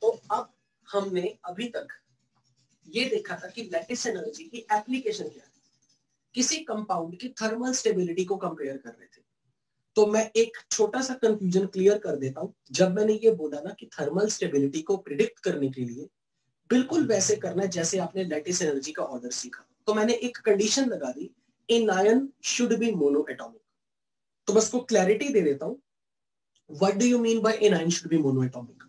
तो अब हमने अभी तक ये देखा था कि लैटिस एनर्जी की एप्लीकेशन क्या है, किसी कंपाउंड की थर्मल स्टेबिलिटी को कंपेयर कर रहे थे। तो मैं एक छोटा सा कंफ्यूजन क्लियर कर देता हूं। जब मैंने ये बोला ना कि थर्मल स्टेबिलिटी को प्रिडिक्ट करने के लिए बिल्कुल वैसे करना है जैसे आपने लैटिस एनर्जी का ऑर्डर सीखा, तो मैंने एक कंडीशन लगा दी, an ion should be mono atomic. तो बस को क्लैरिटी दे देता हूं, what do you mean by an ion should be monoatomic.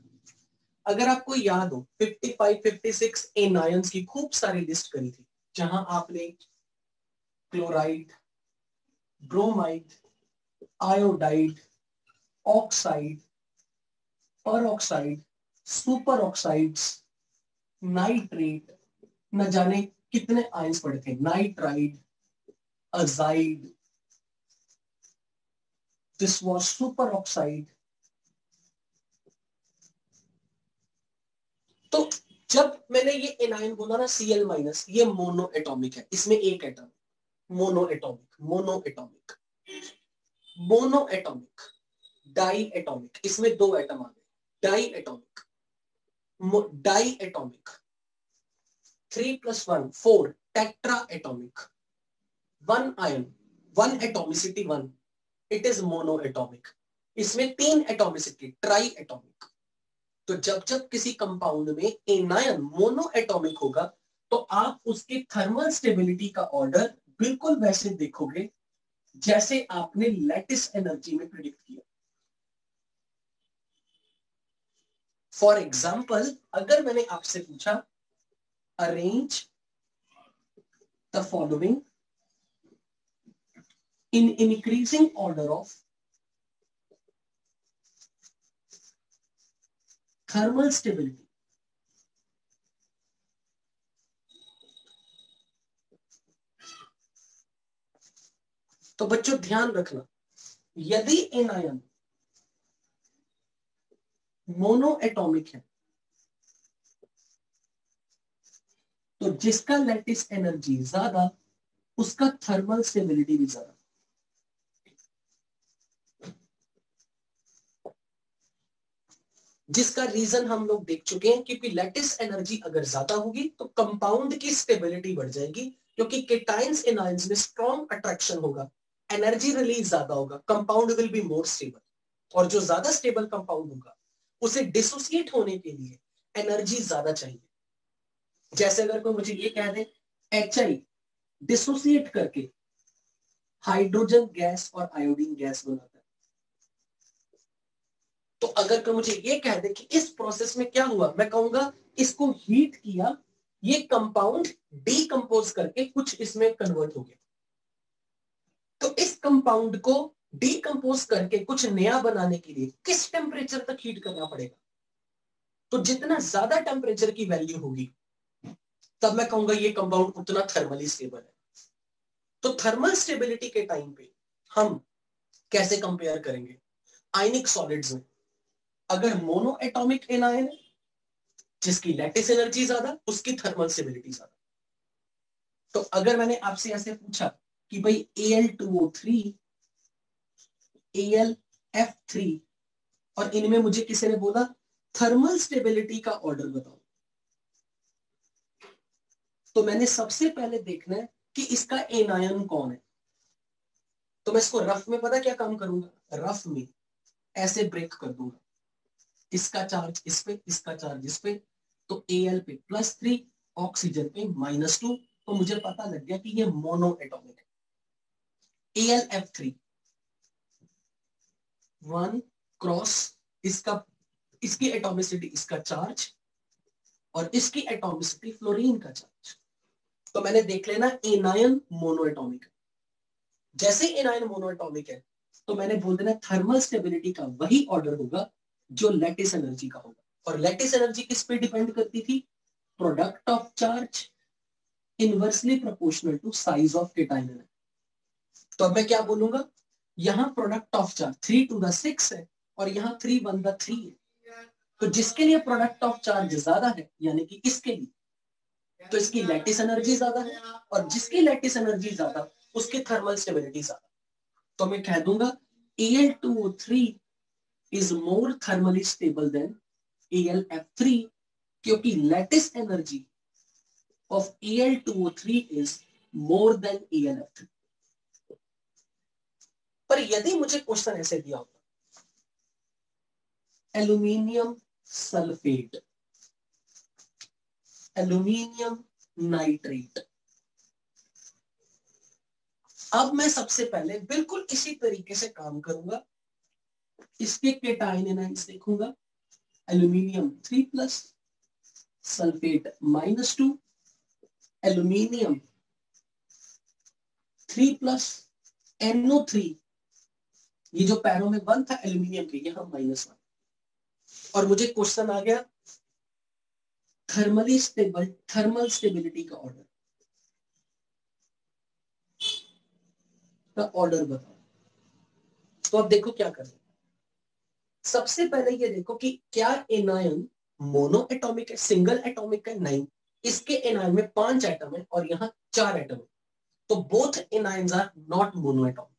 अगर आपको याद हो 55 56 एन आयंस की खूब सारी लिस्ट करी थी, जहां आपने chloride, bromide, iodide, oxide, per oxide, super oxides, nitrate, न जाने कितने आयंस पड़े थे, nitride, azide, this was super oxide. तो जब मैंने ये एनायन बोला ना Cl माइनस, ये मोनो एटॉमिक है, इसमें एक atom, mono atomic, mono atomic, mono atomic, di atomic, इसमें दो एटम आ गए, di atomic, di atomic, 3 + 1 4, tetra atomic, one ion, one atomicity one, it is mono atomic. इसमें तीन एटॉमिसिटी, ट्राई एटॉमिक। तो जब जब किसी कंपाउंड में एनायन मोनो एटॉमिक होगा तो आप उसकी थर्मल स्टेबिलिटी का ऑर्डर बिल्कुल वैसे देखोगे जैसे आपने लैटिस एनर्जी में प्रिडिक्ट किया। फॉर एग्जाम्पल, अगर मैंने आपसे पूछा arrange the following in increasing order of thermal stability, तो बच्चों ध्यान रखना, यदि एनायन मोनो एटॉमिक है तो जिसका लैटिस एनर्जी ज्यादा उसका थर्मल स्टेबिलिटी भी ज्यादा। जिसका रीजन हम लोग देख चुके हैं, क्योंकि लैटिस एनर्जी अगर ज्यादा होगी तो कंपाउंड की स्टेबिलिटी बढ़ जाएगी, क्योंकि केटाइंस एनायंस में स्ट्रॉन्ग अट्रैक्शन होगा, एनर्जी रिलीज ज्यादा होगा, compound will be more stable. और जो ज्यादा स्टेबल कंपाउंड होगा उसे डिसोसिएट होने के लिए एनर्जी ज्यादा चाहिए। जैसे अगर कोई मुझे ये कह दे HI डिसोसिएट करके हाइड्रोजन गैस और आयोडीन गैस बनाता है, तो अगर कोई मुझे ये कह दे कि इस प्रोसेस में क्या हुआ, मैं कहूंगा इसको हीट किया, ये कंपाउंड डीकंपोज करके कुछ इसमें कन्वर्ट हो गया। तो इस कंपाउंड को डीकंपोज करके कुछ नया बनाने के लिए किस टेम्परेचर तक हीट करना पड़ेगा? तो जितना ज्यादा टेम्परेचर की वैल्यू होगी तब मैं कहूंगा ये कंपाउंड उतना थर्मली स्टेबल है। तो थर्मल स्टेबिलिटी के टाइम पे हम कैसे कंपेयर करेंगे? आयनिक सॉलिड्स में अगर मोनो एटॉमिक एनायन है जिसकी लैटिस एनर्जी ज्यादा, उसकी थर्मल स्टेबिलिटी ज्यादा। तो अगर मैंने आपसे ऐसे पूछा कि भाई Al2O3, AlF3, और इनमें मुझे किसी ने बोला थर्मल स्टेबिलिटी का ऑर्डर बताओ, तो मैंने सबसे पहले देखना है कि इसका एनायन कौन है। तो मैं इसको रफ में पता क्या काम करूंगा, रफ में ऐसे ब्रेक कर दूंगा, इसका चार्ज इस पे, इसका चार्ज इस पे, तो Al पे +3, ऑक्सीजन पे -2, तो मुझे पता लग गया कि ये मोनो एटॉमिक है। AlF3 1 क्रॉस इसका, इसकी एटॉमिसिटी, इसका चार्ज, और इसकी एटॉमिसिटी फ्लोरीन का चार्ज। तो मैंने देख लेना एनायन मोनो एटॉमिक है। जैसे एनायन मोनो एटॉमिक है तो मैंने बोल देना थर्मल स्टेबिलिटी का वही ऑर्डर होगा जो लैटिस एनर्जी का होगा। और लैटिस एनर्जी किस पे डिपेंड करती थी? Product of charge inversely proportional to size of cation. तो अब मैं क्या बोलूंगा, यहां product of charge 3 to the 6 है और यहां 3 1 the 3 है। तो जिसके लिए प्रोडक्ट ऑफ चार्ज ज्यादा है यानी कि इसके लिए, तो इसकी लैटिस एनर्जी ज्यादा है, और जिसकी लैटिस एनर्जी ज्यादा उसकी थर्मल स्टेबिलिटी ज्यादा। तो मैं कह दूंगा Al2O3 is more thermally stable than AlF3, क्योंकि lattice energy of Al2O3 is more than AlF3। पर यदि मुझे क्वेश्चन ऐसे दिया होता, एल्यूमिनियम सल्फेट, एल्यूमिनियम नाइट्रेट, अब मैं सबसे पहले बिल्कुल इसी तरीके से काम करूंगा, इसके केटाइन एनाइंस देखूंगा, एल्यूमिनियम 3+, सल्फेट -2, एल्यूमिनियम 3+, NO3, ये जो पैरों में 1 था एल्यूमिनियम के, यहां -1, और मुझे क्वेश्चन आ गया थर्मल स्टेबिलिटी का ऑर्डर बताओ। तो अब देखो क्या करें, सबसे पहले ये देखो कि क्या एनायन मोनो एटॉमिक है, सिंगल एटॉमिक है? नहीं, इसके एनायन में 5 एटम है और यहां 4 एटम है, तो both anions are not monoatomic.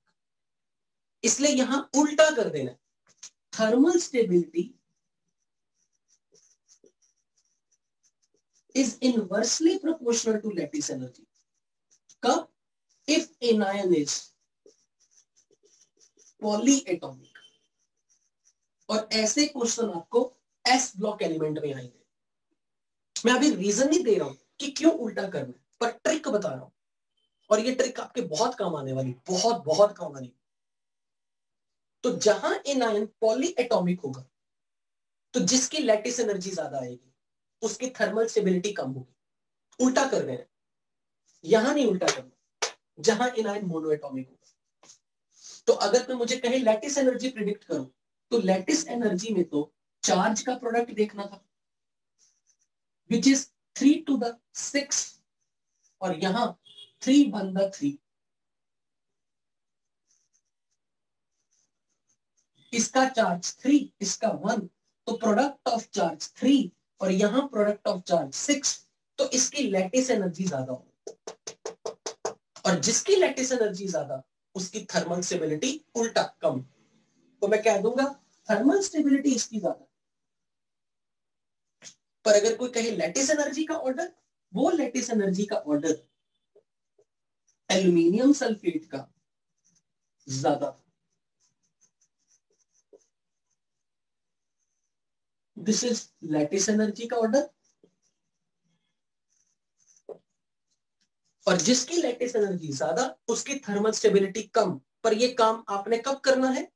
इसलिए यहां उल्टा कर देना, thermal stability is inversely proportional to lattice energy. कब? If anion is polyatomic. और ऐसे क्वेश्चन आपको एस ब्लॉक एलिमेंट में आएंगे। मैं अभी रीजन नहीं दे रहा हूं कि क्यों उल्टा करना है, पर ट्रिक बता रहा हूं, और ये ट्रिक आपके बहुत काम आने वाली, बहुत बहुत काम आने। तो जहां एनायन पॉली एटॉमिक होगा, तो जिसकी लैटिस एनर्जी ज्यादा आएगी उसकी थर्मल स्टेबिलिटी कम होगी। उल्टा कर देना, यहां नहीं उल्टा करना, जहां एनायन मोनो एटॉमिक होगा। तो अगर तुम मुझे कहे लैटिस एनर्जी प्रिडिक्ट करो, तो लैटिस एनर्जी में तो चार्ज का प्रोडक्ट देखना था, विच इज 3⁶, और यहां 3⁻3। इसका चार्ज 3, इसका 1, तो प्रोडक्ट ऑफ चार्ज 3 और यहां प्रोडक्ट ऑफ चार्ज 6, तो इसकी लैटिस एनर्जी ज्यादा होगी, और जिसकी लैटिस एनर्जी ज्यादा उसकी थर्मल स्टेबिलिटी उल्टा कम। तो मैं कह दूंगा थर्मल स्टेबिलिटी इसकी ज्यादा। पर अगर कोई कहे लैटिस एनर्जी का ऑर्डर, वो लैटिस एनर्जी का ऑर्डर एल्यूमिनियम सल्फेट का ज्यादा। दिस इज लैटिस एनर्जी का ऑर्डर, और जिसकी लैटिस एनर्जी ज्यादा उसकी थर्मल स्टेबिलिटी कम। पर ये काम आपने कब करना है?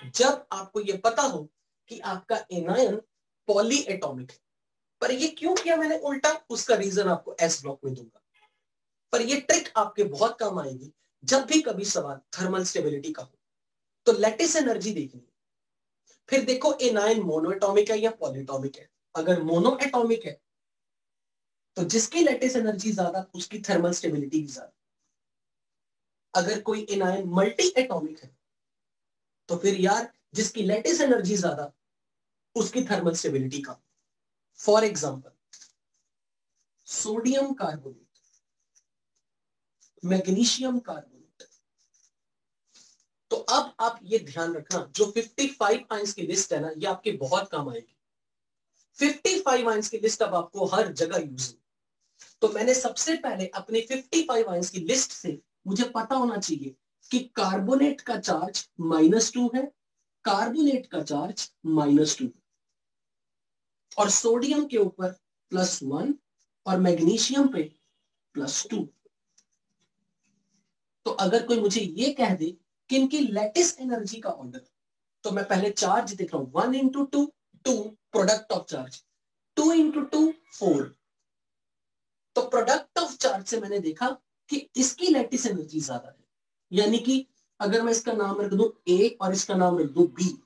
जब आपको ये पता हो कि आपका एनायन पॉली एटॉमिक है। पर ये क्यों किया मैंने उल्टा, उसका रीजन आपको एस ब्लॉक में दूंगा। पर ये ट्रिक आपके बहुत काम आएगी जब भी कभी सवाल थर्मल स्टेबिलिटी का हो। तो लैटिस एनर्जी देखनी, फिर देखो एनायन मोनो एटॉमिक है या पॉलीएटॉमिक है। अगर मोनो एटॉमिक है तो जिसकी लैटिस एनर्जी ज्यादा उसकी थर्मल स्टेबिलिटी भी ज्यादा। अगर कोई एनायन मल्टी एटॉमिक है तो फिर यार जिसकी लैटिस एनर्जी ज्यादा उसकी thermal stability come. For example sodium carbonate, magnesium carbonate. तो अब आप ये ध्यान रखना, जो 55 आयंस की लिस्ट है ना, ये आपके बहुत काम आएगी। 55 आयंस की लिस्ट अब आपको हर जगह यूज है। तो मैंने सबसे पहले अपने 55 आयंस की लिस्ट से मुझे पता होना चाहिए कि कार्बोनेट का चार्ज -2 है, कार्बोनेट का चार्ज -2, और सोडियम के ऊपर +1 और मैग्नीशियम पे +2। तो अगर कोई मुझे ये कह दे कि इनकी लैटिस एनर्जी का ऑर्डर, तो मैं पहले चार्ज देख रहा हूं, 1 × 2 2, प्रोडक्ट ऑफ चार्ज 2 × 2 4। तो प्रोडक्ट ऑफ चार्ज से मैंने देखा कि इसकी लैटिस एनर्जी ज्यादा है, यानी कि अगर मैं इसका नाम रख दूं ए और इसका नाम रख दूं बी,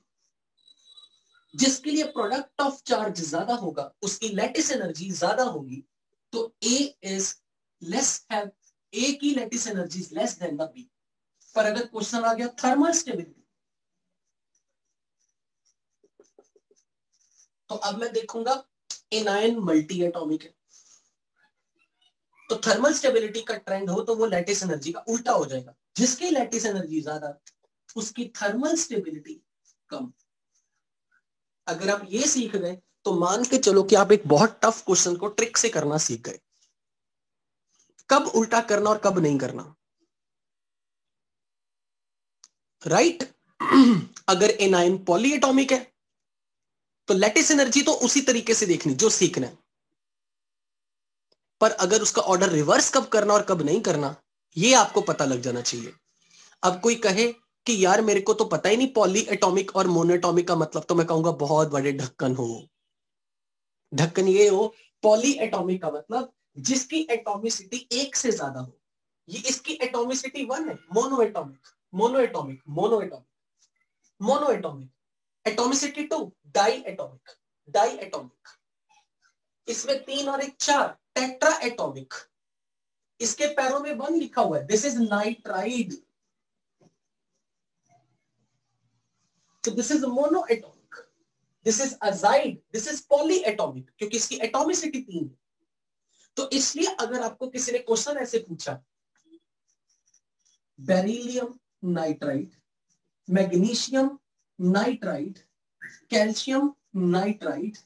जिसके लिए प्रोडक्ट ऑफ चार्ज ज्यादा होगा उसकी लैटिस एनर्जी ज्यादा होगी। तो A is less have, A की lattice energy is less than the B. पर अगर क्वेश्चन आ गया थर्मल स्टेबिलिटी, तो अब मैं देखूंगा एनायन मल्टी एटॉमिक है, तो थर्मल स्टेबिलिटी का ट्रेंड हो तो वो लैटिस एनर्जी का उल्टा हो जाएगा, जिसकी लैटिस एनर्जी ज्यादा उसकी थर्मल स्टेबिलिटी कम। अगर आप ये सीख गए तो मान के चलो कि आप एक बहुत टफ क्वेश्चन को ट्रिक से करना सीख गए, कब उल्टा करना और कब नहीं करना, राइट? अगर एनायन पॉलीएटॉमिक है तो लैटिस एनर्जी तो उसी तरीके से देखनी जो सीखना है, पर अगर उसका ऑर्डर रिवर्स कब करना और कब नहीं करना ये आपको पता लग जाना चाहिए। अब कोई कहे कि यार मेरे को तो पता ही नहीं पॉली एटॉमिक और मोनोएटॉमिक का मतलब, तो मैं कहूंगा बहुत बड़े ढक्कन हो। ढक्कन ये हो, पॉली एटॉमिक का मतलब जिसकी एटॉमिसिटी एक से ज्यादा हो। ये इसकी एटॉमिसिटी 1 है। Monoatomic, monoatomic, monoatomic, monoatomic. Atomicity 2, di atomic, di atomic. इसमें 3 और 1 4, टेट्रा एटॉमिक। इसके पैरों में 1 लिखा हुआ है, दिस इज नाइट्राइड, तो this is monoatomic. This is azide, this is polyatomic, क्योंकि इसकी एटॉमिसिटी 3 है। तो इसलिए अगर आपको किसी ने क्वेश्चन ऐसे पूछा, beryllium nitride, magnesium nitride, calcium nitride,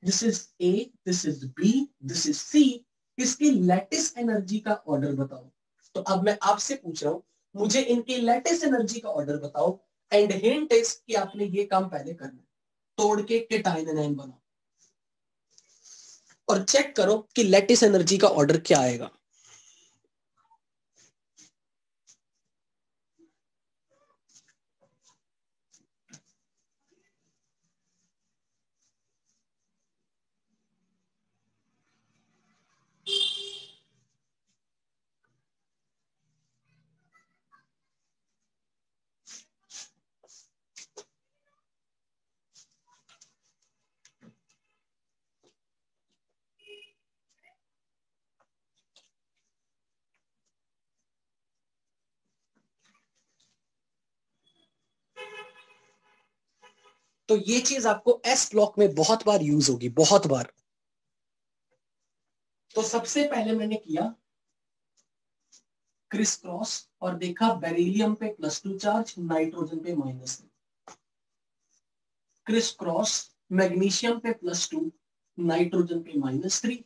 this is A, this is B, this is C, इसकी लैटिस एनर्जी का ऑर्डर बताओ। तो अब मैं आपसे पूछ रहा हूं, मुझे इनकी लैटिस एनर्जी का ऑर्डर बताओ, एंड हिंट इज कि आपने ये काम पहले करना है, तोड़ के केटाइन एनायन बनाओ और चेक करो कि लैटिस एनर्जी का ऑर्डर क्या आएगा। तो ये चीज आपको एस ब्लॉक में बहुत बार यूज होगी, बहुत बार। तो सबसे पहले मैंने किया क्रिस क्रॉस और देखा बेरिलियम पे +2 चार्ज, नाइट्रोजन पे -3। क्रिस क्रॉस, मैग्नीशियम पे +2, नाइट्रोजन पे -3।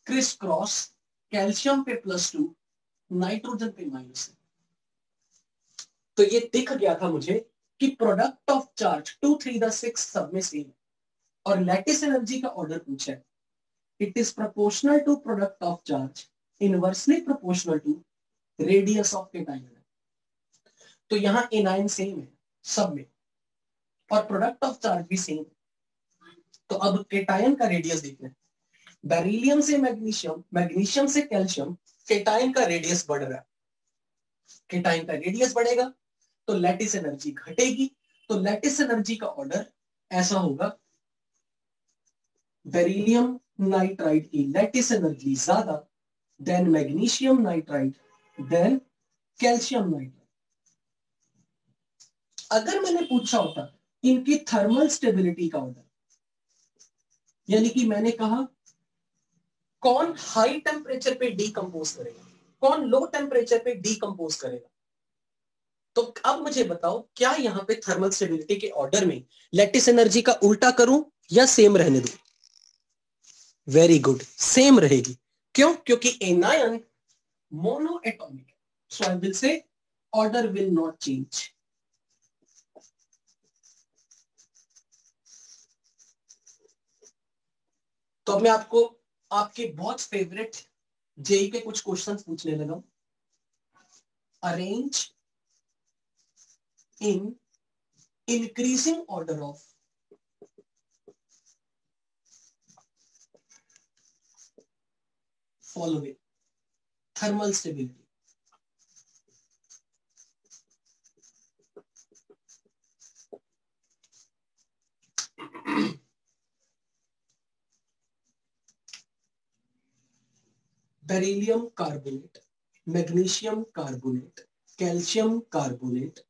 क्रिस क्रॉस, कैल्शियम पे +2, नाइट्रोजन पे -3। तो ये दिख गया था मुझे कि प्रोडक्ट ऑफ चार्ज 2 3 6 सब में सेम है। और लैटिस एनर्जी का ऑर्डर पूछा है, it is proportional to product of charge, inversely proportional to radius of cation. तो यहां एनाइन सेम है सब में, और प्रोडक्ट ऑफ चार्ज भी सेम। तो अब केटायन का रेडियस देखना है। बेरिलियम से मैग्नीशियम, मैग्नीशियम से कैल्शियम, केटायन का रेडियस बढ़ रहा है। केटायन का रेडियस बढ़ेगा तो लैटिस एनर्जी घटेगी। तो लैटिस एनर्जी का ऑर्डर ऐसा होगा, बेरिलियम नाइट्राइड की लैटिस एनर्जी ज्यादा than magnesium nitride than calcium nitride. अगर मैंने पूछा होता इनकी थर्मल स्टेबिलिटी का ऑर्डर, यानी कि मैंने कहा कौन हाई टेम्परेचर पे डीकंपोज करेगा, कौन लो टेम्परेचर पे डीकंपोज करेगा, तो अब मुझे बताओ क्या यहां पे थर्मल स्टेबिलिटी के ऑर्डर में लैटिस एनर्जी का उल्टा करूं या सेम रहने दूं? वेरी गुड, सेम रहेगी। क्यों? क्योंकि एनायन मोनो एटॉमिक है, so I will say order will not change. तो अब मैं आपको आपके बहुत फेवरेट जेई के कुछ क्वेश्चंस पूछने लगा। Arrange in increasing order of following thermal stability. Beryllium carbonate, magnesium carbonate, calcium carbonate,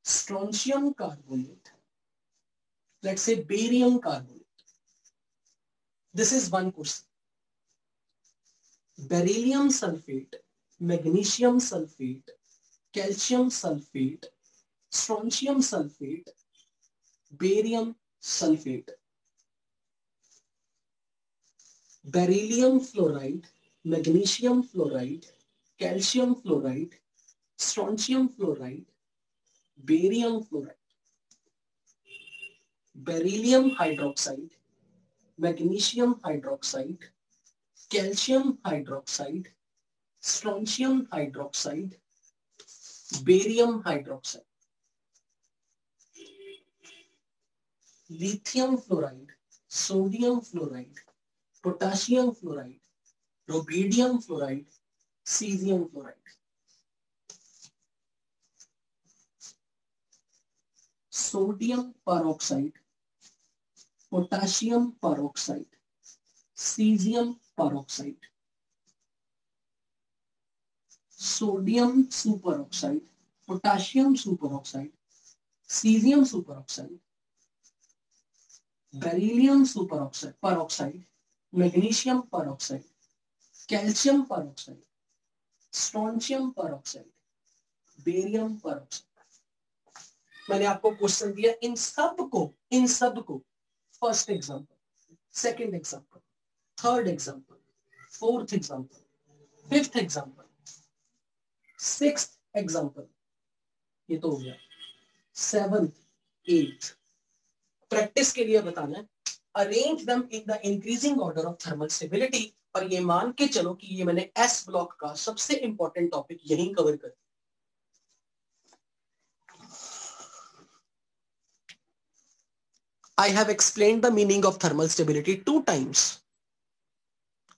strontium carbonate, let's say barium carbonate. This is one question. Beryllium sulfate, magnesium sulfate, calcium sulfate, strontium sulphate, barium sulphate, beryllium fluoride, magnesium fluoride, calcium fluoride, strontium fluoride, barium fluoride, beryllium hydroxide, magnesium hydroxide, calcium hydroxide, strontium hydroxide, barium hydroxide, lithium fluoride, sodium fluoride, potassium fluoride, rubidium fluoride, caesium fluoride, sodium peroxide, potassium peroxide, caesium peroxide, sodium superoxide, potassium superoxide, caesium superoxide, beryllium superoxide peroxide, magnesium peroxide, calcium peroxide, strontium peroxide, barium peroxide. मैंने आपको question दिया, इन सब को first example, second example, third example, fourth example, fifth example, sixth example, ये तो हो गया, seventh, eighth. Practice के लिए बताना है, arrange them in the increasing order of thermal stability, और ये मान के चलो कि ये मैंने एस ब्लॉक का सबसे इंपॉर्टेंट टॉपिक यहीं कवर कर दिया। I have explained the meaning of thermal stability 2 times.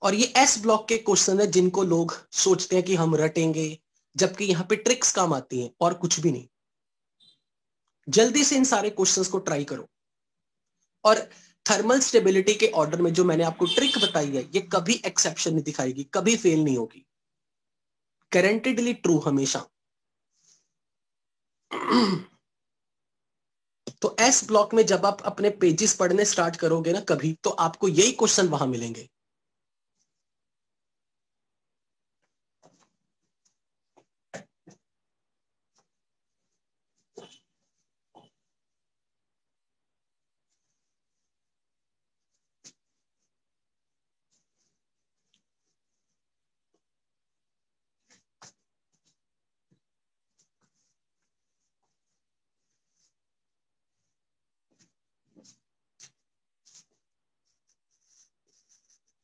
और ये एस ब्लॉक के क्वेश्चन है जिनको लोग सोचते हैं कि हम रटेंगे, जबकि यहां पे ट्रिक्स काम आती हैं और कुछ भी नहीं। जल्दी से इन सारे क्वेश्चंस को ट्राई करो। और थर्मल स्टेबिलिटी के ऑर्डर में जो मैंने आपको ट्रिक बताई है, ये कभी एक्सेप्शन नहीं दिखाएगी, कभी फेल नहीं होगी, गारंटेडली ट्रू हमेशा। तो एस ब्लॉक में जब आप अपने पेजेस पढ़ने स्टार्ट करोगे ना कभी, तो आपको यही क्वेश्चन वहां मिलेंगे।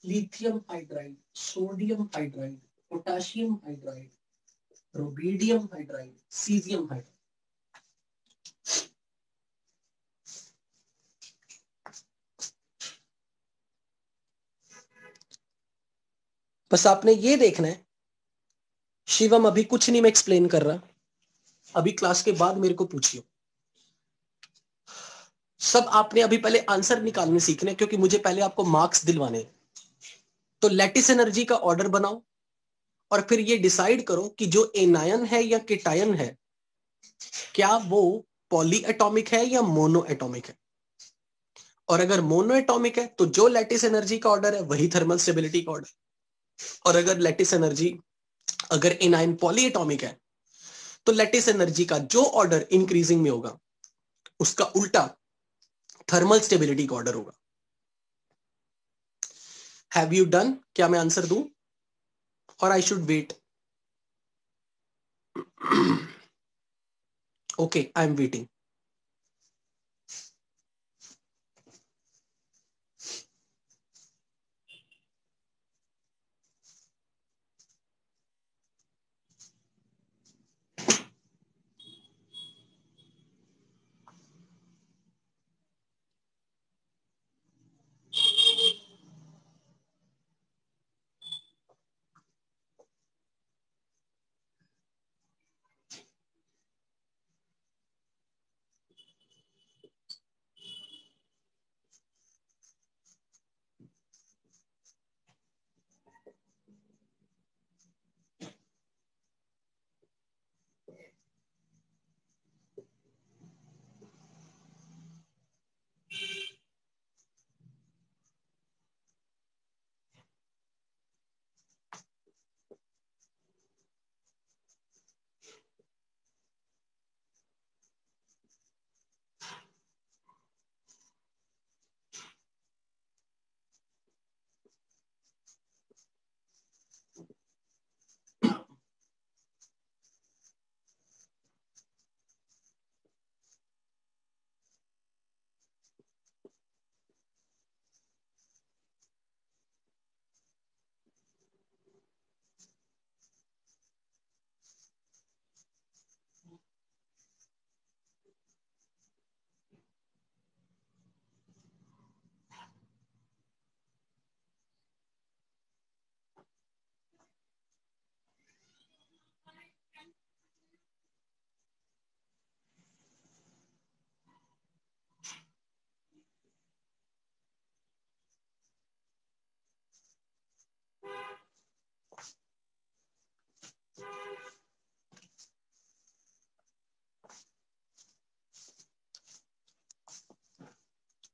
Lithium hydride, sodium hydride, potassium hydride, rubidium hydride, caesium hydride. बस आपने ये देखना है, शिवम अभी कुछ नहीं मैं एक्सप्लेन कर रहा, अभी क्लास के बाद मेरे को पूछियो। सब आपने अभी पहले आंसर निकालने सीखने, क्योंकि मुझे पहले आपको मार्क्स दिलवाने। तो लैटिस एनर्जी का ऑर्डर बनाओ और फिर ये डिसाइड करो कि जो एनायन है या केटायन है, क्या वो पॉली एटॉमिक है या मोनो एटॉमिक है। और अगर मोनो एटॉमिक है तो जो लैटिस एनर्जी का ऑर्डर है वही थर्मल स्टेबिलिटी का ऑर्डर। और अगर लैटिस एनर्जी, अगर एनायन पॉली एटॉमिक है, तो लैटिस एनर्जी का जो ऑर्डर इंक्रीजिंग में होगा उसका उल्टा थर्मल स्टेबिलिटी का ऑर्डर होगा। Have you done? क्या मैं आंसर दूं और I should wait? Okay, I am waiting.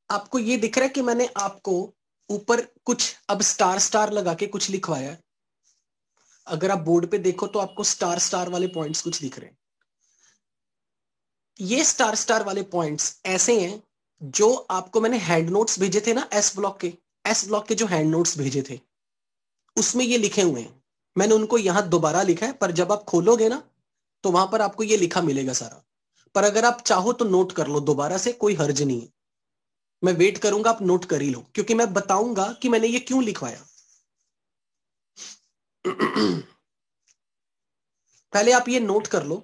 आपको ये दिख रहा है कि मैंने आपको ऊपर कुछ अब स्टार स्टार लगा के कुछ लिखवाया है। अगर आप बोर्ड पे देखो तो आपको स्टार स्टार वाले पॉइंट्स कुछ दिख रहे हैं। ये स्टार स्टार वाले पॉइंट्स ऐसे हैं जो आपको मैंने हैंड नोट्स भेजे थे ना, एस ब्लॉक के जो हैंड नोट्स भेजे थे उसमें ये लिखे हुए हैं। मैंने उनको यहां दोबारा लिखा है, पर जब आप खोलोगे ना तो वहां पर आपको ये लिखा मिलेगा सारा। पर अगर आप चाहो तो नोट कर लो दोबारा से, कोई हर्ज नहीं है। मैं वेट करूंगा, आप नोट कर ही लो, क्योंकि मैं बताऊंगा कि मैंने ये क्यों लिखवाया। पहले आप ये नोट कर लो।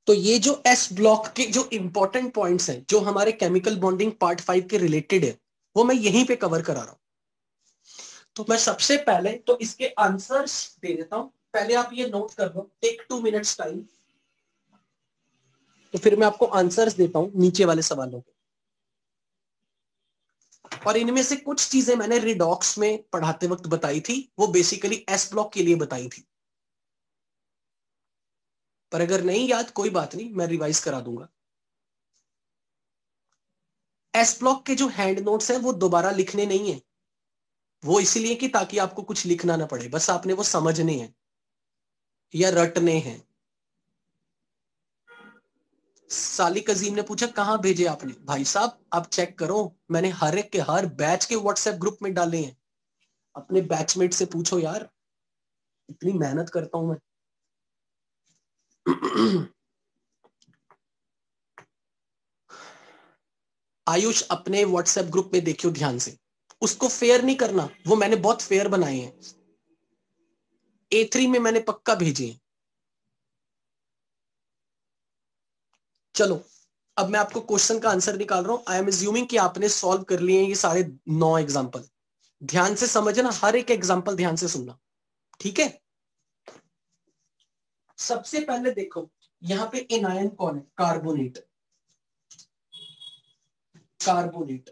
तो ये जो एस ब्लॉक के जो इंपॉर्टेंट पॉइंट्स हैं जो हमारे केमिकल बॉन्डिंग पार्ट 5 के रिलेटेड है, वो मैं यहीं पे कवर करा रहा हूं। तो मैं सबसे पहले तो इसके आंसर्स दे देता हूं। पहले आप ये नोट कर लो, टेक 2 मिनट्स टाइम। तो फिर मैं आपको आंसर्स देता हूं नीचे वाले सवालों के। और इनमें से कुछ चीजें मैंने रिडॉक्स में पढ़ाते वक्त बताई थी, वो बेसिकली एस ब्लॉक के लिए बताई थी। पर अगर नहीं याद कोई बात नहीं, मैं रिवाइज करा दूंगा। एस ब्लॉक के जो हैंड नोट्स हैं वो दोबारा लिखने नहीं है, वो इसलिए कि ताकि आपको कुछ लिखना ना पड़े, बस आपने वो समझने हैं या रटने हैं। सालिक अजीम ने पूछा कहां भेजे आपने? भाई साहब आप चेक करो, मैंने हर एक के हर बैच के व्हाट्सएप ग्रुप में डाले हैं। अपने बैचमेट से पूछो यार, इतनी मेहनत करता हूं मैं। आयुष अपने व्हाट्सएप ग्रुप में देखियो ध्यान से, उसको फेयर नहीं करना, वो मैंने बहुत फेयर बनाए हैं। A3 में मैंने पक्का भेजे हैं। चलो अब मैं आपको क्वेश्चन का आंसर निकाल रहा हूं। आई एम एज्यूमिंग कि आपने सॉल्व कर लिए हैं ये सारे 9 एग्जाम्पल। ध्यान से समझना, हर एक एग्जाम्पल ध्यान से सुनना, ठीक है। सबसे पहले देखो, यहां पे एनायन कौन है? कार्बोनेट। कार्बोनेट।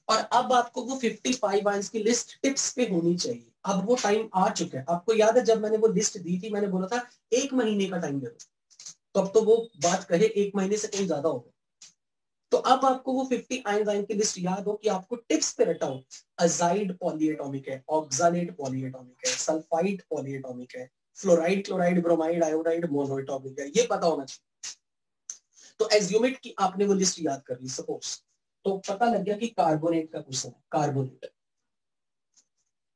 और अब आपको वो 55 आयंस की लिस्ट टिप्स पे होनी चाहिए। अब वो टाइम आ चुका है। आपको याद है जब मैंने वो लिस्ट दी थी, मैंने बोला था 1 महीने का टाइम दे दो। तो अब तो वो बात कहे 1 महीने से कहीं ज्यादा होगा। तो अब आपको वो 50 आयन की लिस्ट याद हो कि आपको टिप्स पे रटा हो। अजाइड पॉलीएटॉमिक है, ऑक्सालेट पॉलीएटॉमिक है, सल्फाइड पॉलीएटॉमिक है, fluoride, chloride, bromide, iodide, monoatomic है, ये पता होना चाहिए। तो एज्यूमेट कि आपने वो लिस्ट याद कर ली सपोज, तो पता लग गया कि कार्बोनेट का क्वेश्चन है। कार्बोनेट,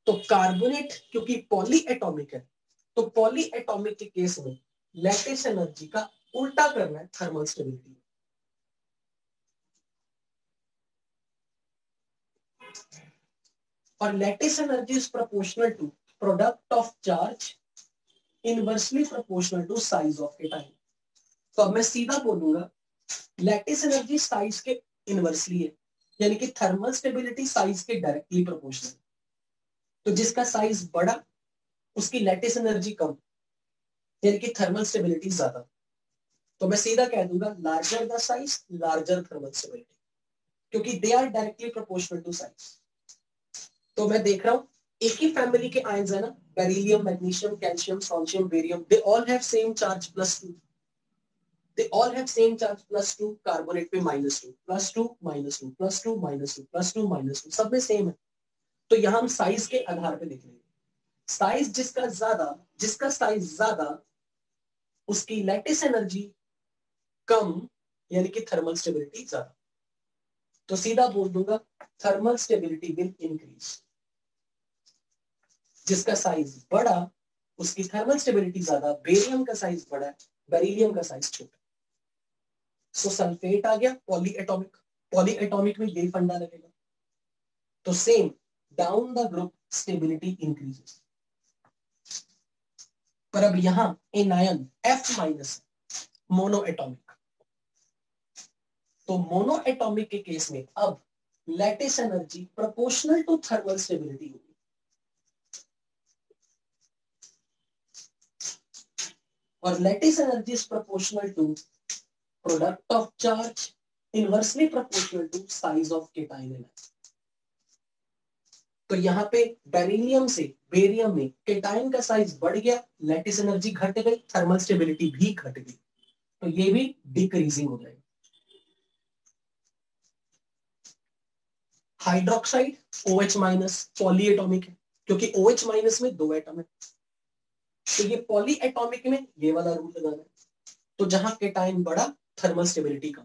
तो कार्बोनेट क्योंकि पॉली एटॉमिक है, तो पॉली एटॉमिक के केस में लैटिस एनर्जी का उल्टा करना है थर्मल स्टेबिलिटी। और lattice energy is proportional to product of charge inversely proportional to size of cation. तो अब मैं सीधा बोलूंगा, लैटिस एनर्जी साइज के इनवर्सली है, यानी कि थर्मल स्टेबिलिटी साइज के डायरेक्टली प्रोपोर्शनल। तो जिसका साइज बड़ा उसकी लैटिस एनर्जी कम, यानी कि थर्मल स्टेबिलिटी ज्यादा। तो मैं सीधा कह दूंगा larger the size larger thermal stability, क्योंकि they are directly proportional to size. तो मैं देख रहा हूं एक ही फैमिली के आयंस है ना, beryllium, magnesium, calcium, strontium, barium, they all have same charge +2। They all have same charge +2। Carbonate पे -2, +2, -2, +2, -2, +2, -2, सब में सेम है। तो यहां हम साइज के आधार पे देख लेंगे। साइज जिसका साइज ज्यादा उसकी लैटिस एनर्जी कम, यानी कि थर्मल स्टेबिलिटी ज्यादा। तो सीधा बोल दूंगा थर्मल स्टेबिलिटी विल इंक्रीज। जिसका साइज बड़ा उसकी थर्मल स्टेबिलिटी ज्यादा। बेरियम का साइज बड़ा है, बेरिलियम का साइज छोटा। सो सल्फेट आ गया पॉली एटॉमिक। पॉली एटॉमिक में यही फंडा लगेगा। तो same down the group stability increases. पर अब यहां एनायन F- मोनो एटॉमिक। तो मोनो एटॉमिक के केस में अब lattice energy proportional to thermal stability होगी। और lattice energy is proportional to product of charge inversely proportional to size of cation energy. तो यहां पे बेरिलियम से बेरियम में केटाइन का साइज बढ़ गया, लैटिस एनर्जी घट गई, थर्मल स्टेबिलिटी भी घट गई, तो ये भी डिक्रीजिंग हो जाएगा। Hydroxide OH minus poly atomic है, क्योंकि OH माइनस में 2 एटम है, तो ये पॉली एटॉमिक में ये वाला रूल लगाना है। तो जहां केटाइन बढ़ा थर्मल स्टेबिलिटी कम,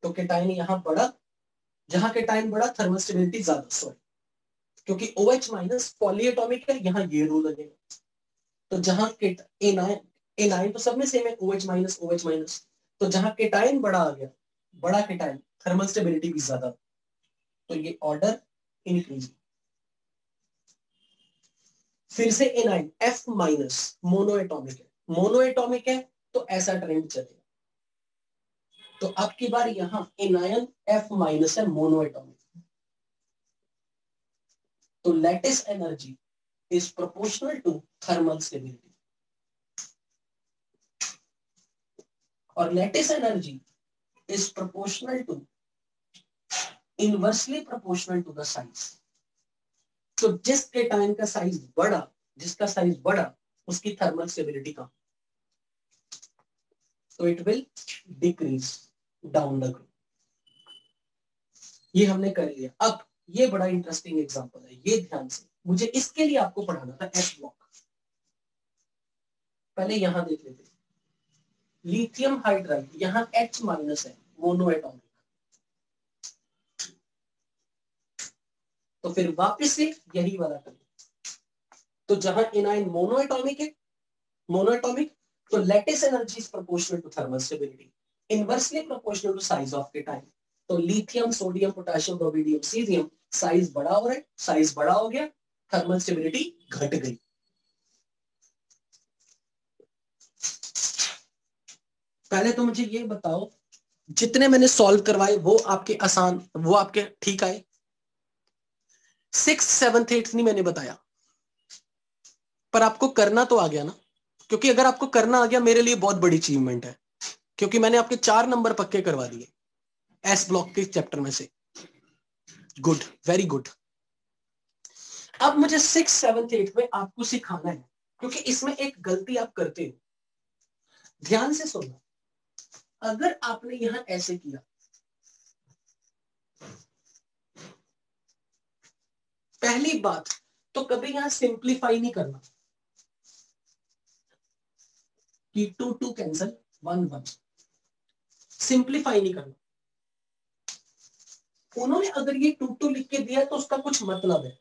तो केटाइन यहां बढ़ा, जहां केटाइन बढ़ा थर्मल स्टेबिलिटी ज्यादा, सॉरी, क्योंकि OH माइनस पॉली एटॉमिक है, यहां ये रूल लगेगा। तो जहां एनाइन तो सब में सेम है, OH माइनस OH माइनस, तो जहां केटाइन बड़ा आ गया, बड़ा केटाइन, थर्मल स्टेबिलिटी भी ज्यादा, तो ये ऑर्डर इंक्रीज। फिर से A9 F minus mono atomic है, मोनो एटॉमिक है तो ऐसा ट्रेंड चलेगा। तो अब की बार यहां एनायन F माइनस है, मोनो एटॉमिक, तो lattice energy is proportional to thermal stability, और lattice energy is proportional to inversely proportional to the size. तो जिस केटाइन का साइज बढ़ा, जिसका साइज बढ़ा उसकी थर्मल स्टेबिलिटी कम, तो it will decrease down the group. ये हमने कर लिया। अब ये बड़ा इंटरेस्टिंग एग्जांपल है, ये ध्यान से, मुझे इसके लिए आपको पढ़ाना था एस ब्लॉक। पहले यहां देख लेते, लिथियम हाइड्राइड, यहां H माइनस है, मोनो एटॉमिक, तो फिर वापस से यही वाला करें। तो जहां एनाइन मोनो एटॉमिक है, मोनो एटॉमिक, तो lattice energy is proportional to thermal stability, inversely proportional to size of cation. तो lithium, sodium, potassium, rubidium, caesium, size बड़ा हो रहा है, साइज बड़ा हो गया, थर्मल स्टेबिलिटी घट गई। पहले तो मुझे ये बताओ, जितने मैंने सॉल्व करवाए वो आपके आसान, वो आपके ठीक आए? 6th 7th 8th नहीं मैंने बताया, पर आपको करना तो आ गया ना, क्योंकि अगर आपको करना आ गया मेरे लिए बहुत बड़ी अचीवमेंट है, क्योंकि मैंने आपके 4 नंबर पक्के करवा दिए एस ब्लॉक के चैप्टर में से। Good, very good. अब मुझे 6th 7th 8th में आपको सिखाना है, क्योंकि इसमें एक गलती आप करते हो, ध्यान से सुनना। अगर आपने यहां ऐसे किया, पहली बात तो कभी यहां सिंप्लीफाई नहीं करना कि 2 2 कैंसिल 1 1, सिंप्लीफाई नहीं करना। उन्होंने अगर ये 2 2 लिख के दिया तो उसका कुछ मतलब है।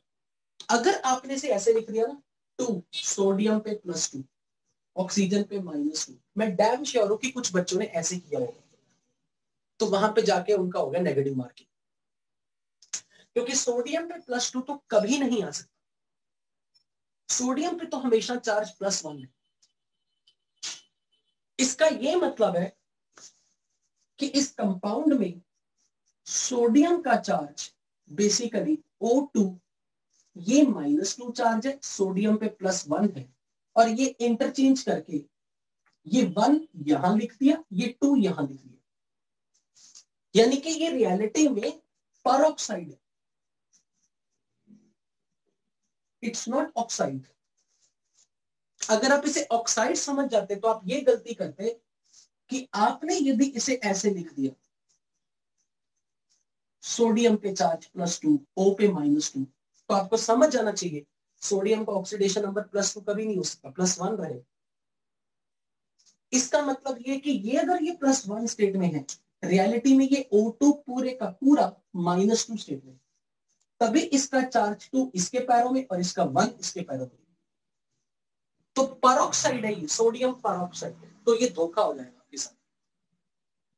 अगर आपने से ऐसे लिख दिया ना, 2 सोडियम पे +2, ऑक्सीजन पे -2, मैं डैम श्योर हूं कि कुछ बच्चों ने ऐसे किया होगा, तो वहां पे जाके उनका हो गया नेगेटिव मार्किंग, क्योंकि सोडियम पे +2 तो कभी नहीं आ सकता, सोडियम पे तो हमेशा चार्ज +1 है। इसका यह मतलब है कि इस कंपाउंड में सोडियम का चार्ज बेसिकली O2, ये -2 चार्ज है, सोडियम पे +1 है, और ये इंटरचेंज करके ये 1 यहां लिख दिया, ये 2 यहां लिख दिया, यानी कि ये रियलिटी में परऑक्साइड है, इट्स नॉट ऑक्साइड। अगर आप इसे ऑक्साइड समझ जाते तो आप ये गलती करते कि आपने यदि इसे ऐसे लिख दिया, सोडियम पे चार्ज +2, O पे -2, तो आपको समझ जाना चाहिए सोडियम का ऑक्सीडेशन नंबर +2 कभी नहीं हो सकता, +1 रहे। इसका मतलब ये कि ये अगर ये +1 स्टेट में है, रियलिटी में ये O2 पूरे का पूरा -2 स्टेट में, तभी इसका चार्ज 2 इसके पैरों में और इसका 1 इसके पैरों में, तो परऑक्साइड है ये, सोडियम परऑक्साइड है, तो ये धोखा हो जाएगा आपके साथ,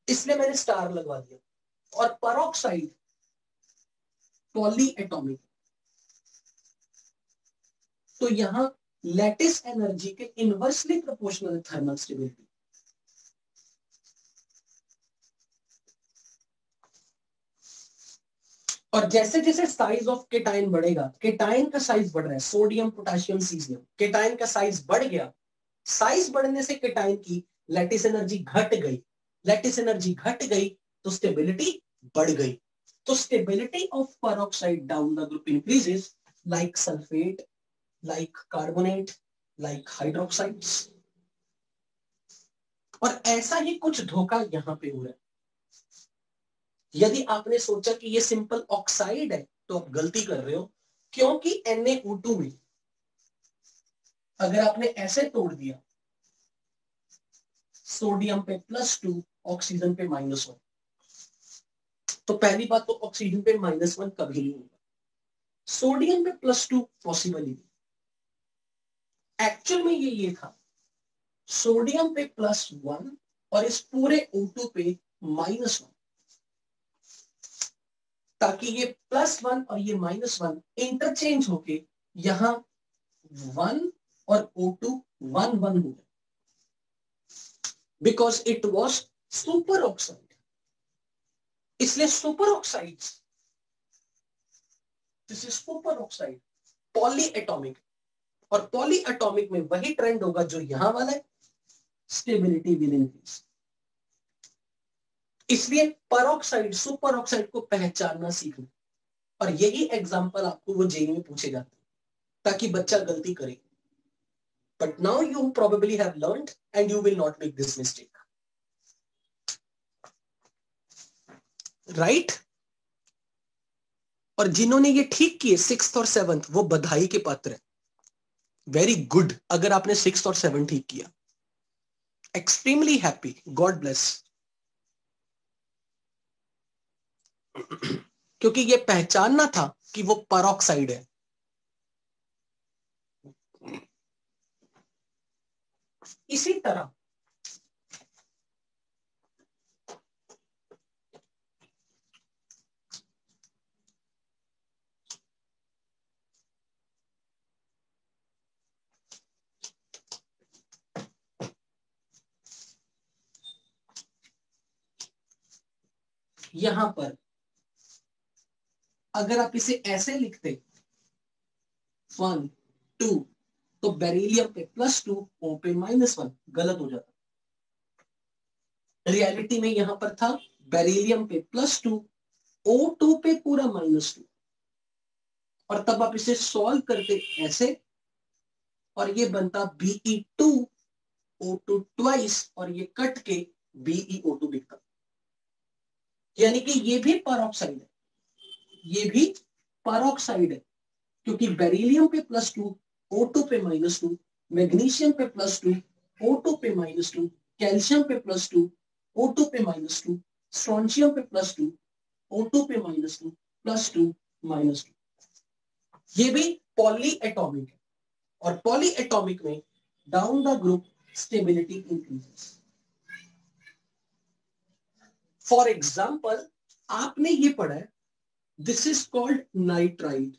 इसलिए मैंने स्टार लगवा दिया। और परऑक्साइड पॉली एटॉमिक, तो यहां लैटिस एनर्जी के इनवर्सली प्रोपोर्शनल थर्मल स्टेबिलिटी। और जैसे जैसे साइज ऑफ केटाइन बढ़ेगा, केटाइन का साइज बढ़ रहा है, सोडियम पोटेशियम सीजियम, केटाइन का साइज बढ़ गया, साइज बढ़ने से केटाइन की लैटिस एनर्जी घट गई, लैटिस एनर्जी घट गई तो स्टेबिलिटी बढ़ गई, तो stability of peroxide down the group increases like sulphate, like carbonate, like hydroxides. और ऐसा ही कुछ धोखा यहां पे हो रहा है। यदि आपने सोचा कि ये सिंपल ऑक्साइड है तो आप गलती कर रहे हो, क्योंकि NaO2 में अगर आपने ऐसे तोड़ दिया, सोडियम पे +2, ऑक्सीजन पे -1, तो पहली बात तो ऑक्सीजन पे -1 कभी नहीं होगा, सोडियम पे +2 पॉसिबल ही नहीं। एक्चुअल में ये था सोडियम पे +1 और इस पूरे O2 पे -1, ताकि ये +1 और ये -1 इंटरचेंज होके यहां 1 और O2 1 हो गया, because it was superoxide. इसलिए superoxides, this is superoxide, polyatomic, और पॉली एटॉमिक में वही ट्रेंड होगा जो यहां वाला है, स्टेबिलिटी विल इंक्रीज। इसलिए परऑक्साइड सुपर ऑक्साइड को पहचानना सीखना, और यही एग्जांपल आपको वो जेई में पूछे जाते हैं ताकि बच्चा गलती करे। But now you probably have learned and you will not make this mistake, right. और जिन्होंने ये ठीक किए 6th और 7th, वो बधाई के पात्र है, वेरी गुड। अगर आपने 6th और 7th ठीक किया, एक्सट्रीमली हैप्पी, गॉड ब्लेस। क्योंकि ये पहचानना था कि वो परऑक्साइड है। इसी तरह यहां पर अगर आप इसे ऐसे लिखते 1 2, तो बेरिलियम पे +2, O पे -1, गलत हो जाता। रियलिटी में यहां पर था बेरिलियम पे +2, O2 पे पूरा -2, और तब आप इसे सॉल्व करते ऐसे, और ये बनता Be2O2 ट्वाइस, और ये कट के BeO2 दिखता। यानी कि ये भी परऑक्साइड है, ये भी परऑक्साइड है, क्योंकि बेरिलियम पे +2, O2 पे -2, मैग्नीशियम पे +2, O2 पे -2, कैल्शियम पे +2, O2 पे -2, स्ट्रोंशियम पे +2, O2 पे -2, +2, -2। ये भी पॉली एटॉमिक है, और पॉली एटॉमिक में down the group stability increases. For example, आपने ये पढ़ा है, दिस इज कॉल्ड नाइट्राइड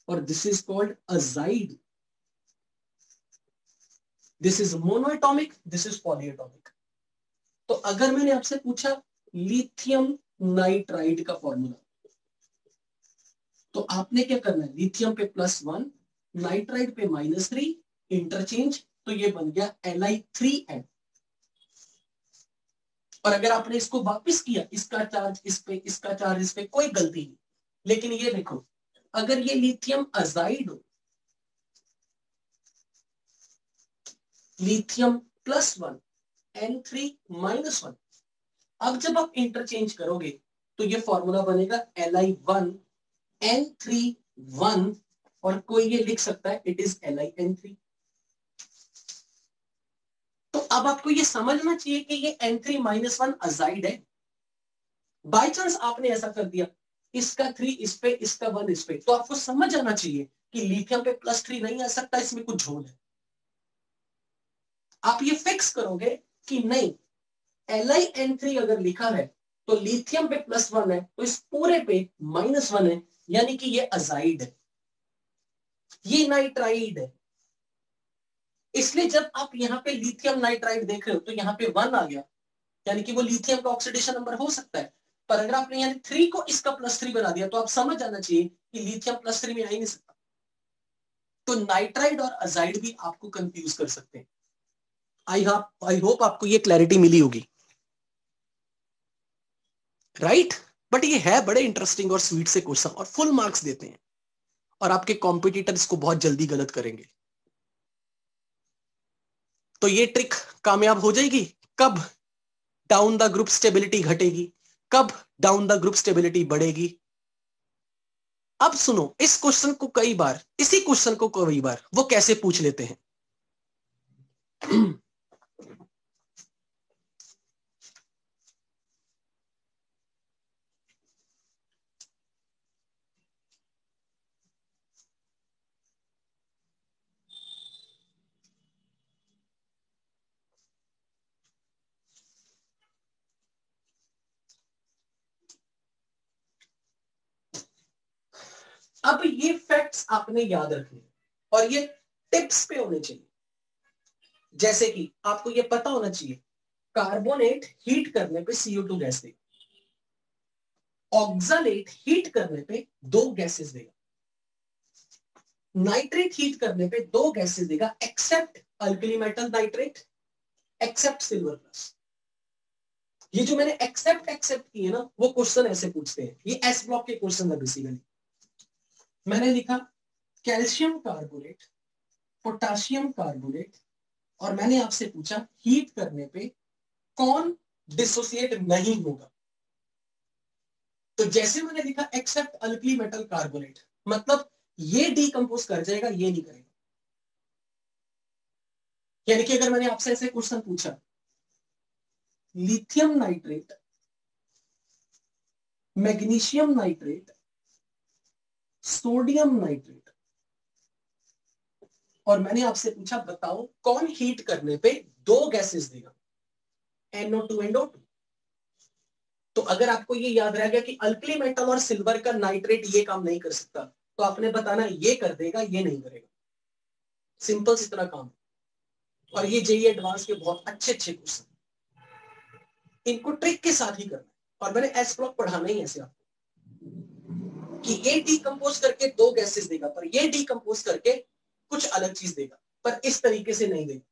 और this is called azide. This is monoatomic, this is polyatomic. तो अगर मैंने आपसे पूछा लिथियम नाइट्राइड का फॉर्मूला, तो आपने क्या करना है, लिथियम पे +1, नाइट्राइड पे -3, इंटरचेंज, तो ये बन गया Li3n। और अगर आपने इसको वापस किया, इसका चार्ज इस पे, इसका चार्ज इस पे, कोई गलती नहीं। लेकिन ये देखो, अगर ये लिथियम अजाइड हो, लिथियम +1 N3 -1, अब जब आप इंटरचेंज करोगे तो ये फॉर्मूला बनेगा Li1 N3 1, और कोई ये लिख सकता है इट इज LiN3। तो अब आपको ये समझना चाहिए कि ये N3 -1 अजाइड है। बाय चांस आपने ऐसा कर दिया, इसका 3 इस पे, इसका 1 इस पे, तो आपको समझ आना चाहिए कि लिथियम पे +3 नहीं आ सकता, इसमें कुछ झोल है। आप ये फिक्स करोगे कि नहीं, LiN3 अगर लिखा है तो लिथियम पे +1 है, तो इस पूरे पे -1 है, यानी कि ये अजाइड है, ये नाइट्राइड है। इसलिए जब आप यहाँ पे लिथियम नाइट्राइड देख रहे हो तो यहाँ पे 1 आ गया, यानी कि वो लिथियम का ऑक्सीडेशन नंबर हो सकता है। पैराग्राफ में यानी 3 को इसका +3 बना दिया, तो आप समझ जाना चाहिए कि लिथियम +3 में आ ही नहीं सकता। तो नाइट्राइड और अजाइड भी आपको कंफ्यूज कर सकते हैं। आई होप आपको ये क्लैरिटी मिली होगी, राइट? बट ये है बड़े इंटरेस्टिंग और स्वीट से क्वेश्चन, और फुल मार्क्स देते हैं, और आपके कॉम्पिटिटर इसको बहुत जल्दी गलत करेंगे। तो ये ट्रिक कामयाब हो जाएगी कब डाउन द ग्रुप स्टेबिलिटी घटेगी, कब डाउन द ग्रुप स्टेबिलिटी बढ़ेगी। अब सुनो, इस क्वेश्चन को कई बार, इसी क्वेश्चन को कई बार वो कैसे पूछ लेते हैं। अब ये फैक्ट्स आपने याद रखने और ये टिप्स पे होने चाहिए। जैसे कि आपको ये पता होना चाहिए, कार्बोनेट हीट करने पे CO2 गैस देगा, ऑक्सालेट हीट करने पे 2 गैसेस देगा, नाइट्रेट हीट करने पे 2 गैसेस देगा, except alkali metal nitrate, except silver plus. ये जो मैंने एक्सेप्ट किए ना, वो क्वेश्चन ऐसे पूछते हैं, ये एस ब्लॉक के क्वेश्चन है बेसिकली। मैंने लिखा कैल्शियम कार्बोनेट, पोटाशियम कार्बोनेट, और मैंने आपसे पूछा हीट करने पे कौन डिसोसिएट नहीं होगा। तो जैसे मैंने लिखा एक्सेप्ट अल्कली मेटल कार्बोनेट, मतलब ये डीकंपोज कर जाएगा, ये नहीं करेगा। यानी कि अगर मैंने आपसे ऐसे क्वेश्चन पूछा lithium nitrate, magnesium nitrate, sodium nitrate, और मैंने आपसे पूछा बताओ कौन हीट करने पे 2 गैसेस देगा, NO2 एंड O2। तो अगर आपको ये याद रह गया कि अल्कली मेटल और सिल्वर का नाइट्रेट ये काम नहीं कर सकता, तो आपने बताना ये कर देगा, ये नहीं करेगा। सिंपल इतना काम। और ये जेईई एडवांस के बहुत अच्छे क्वेश्चन, इनको ट्रिक के साथ ही करना है। और मैंने एस ब्लॉक पढ़ाना ही ऐसे आपको कि ये डीकंपोज करके 2 गैसेस देगा, पर ये डीकंपोज करके कुछ अलग चीज देगा, पर इस तरीके से नहीं देगा।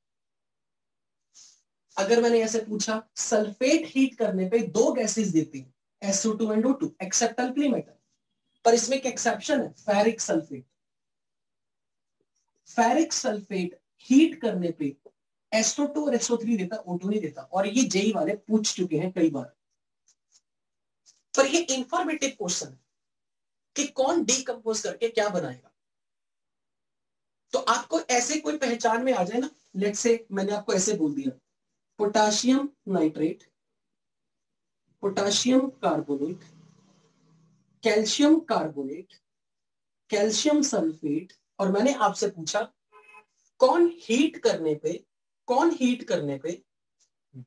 अगर मैंने ऐसे पूछा सल्फेट हीट करने पे 2 गैसेस देती है, SO2 and O2, accept alkali metal, पर इसमें एक एक्सेप्शन है, ferric sulphate. Ferric sulphate heat करने पे SO2 और SO3 देता, O2 नहीं देता। और ये जेई वाले पूछ चुके हैं कई बार, पर ये इंफॉर्मेटिव क्वेश्चन है कि कौन डीकंपोज करके क्या बनाएगा। तो आपको ऐसे कोई पहचान में आ जाए ना, लेट्स से मैंने आपको ऐसे बोल दिया potassium nitrate, potassium carbonate, calcium carbonate, calcium sulphate, और मैंने आपसे पूछा कौन हीट करने पे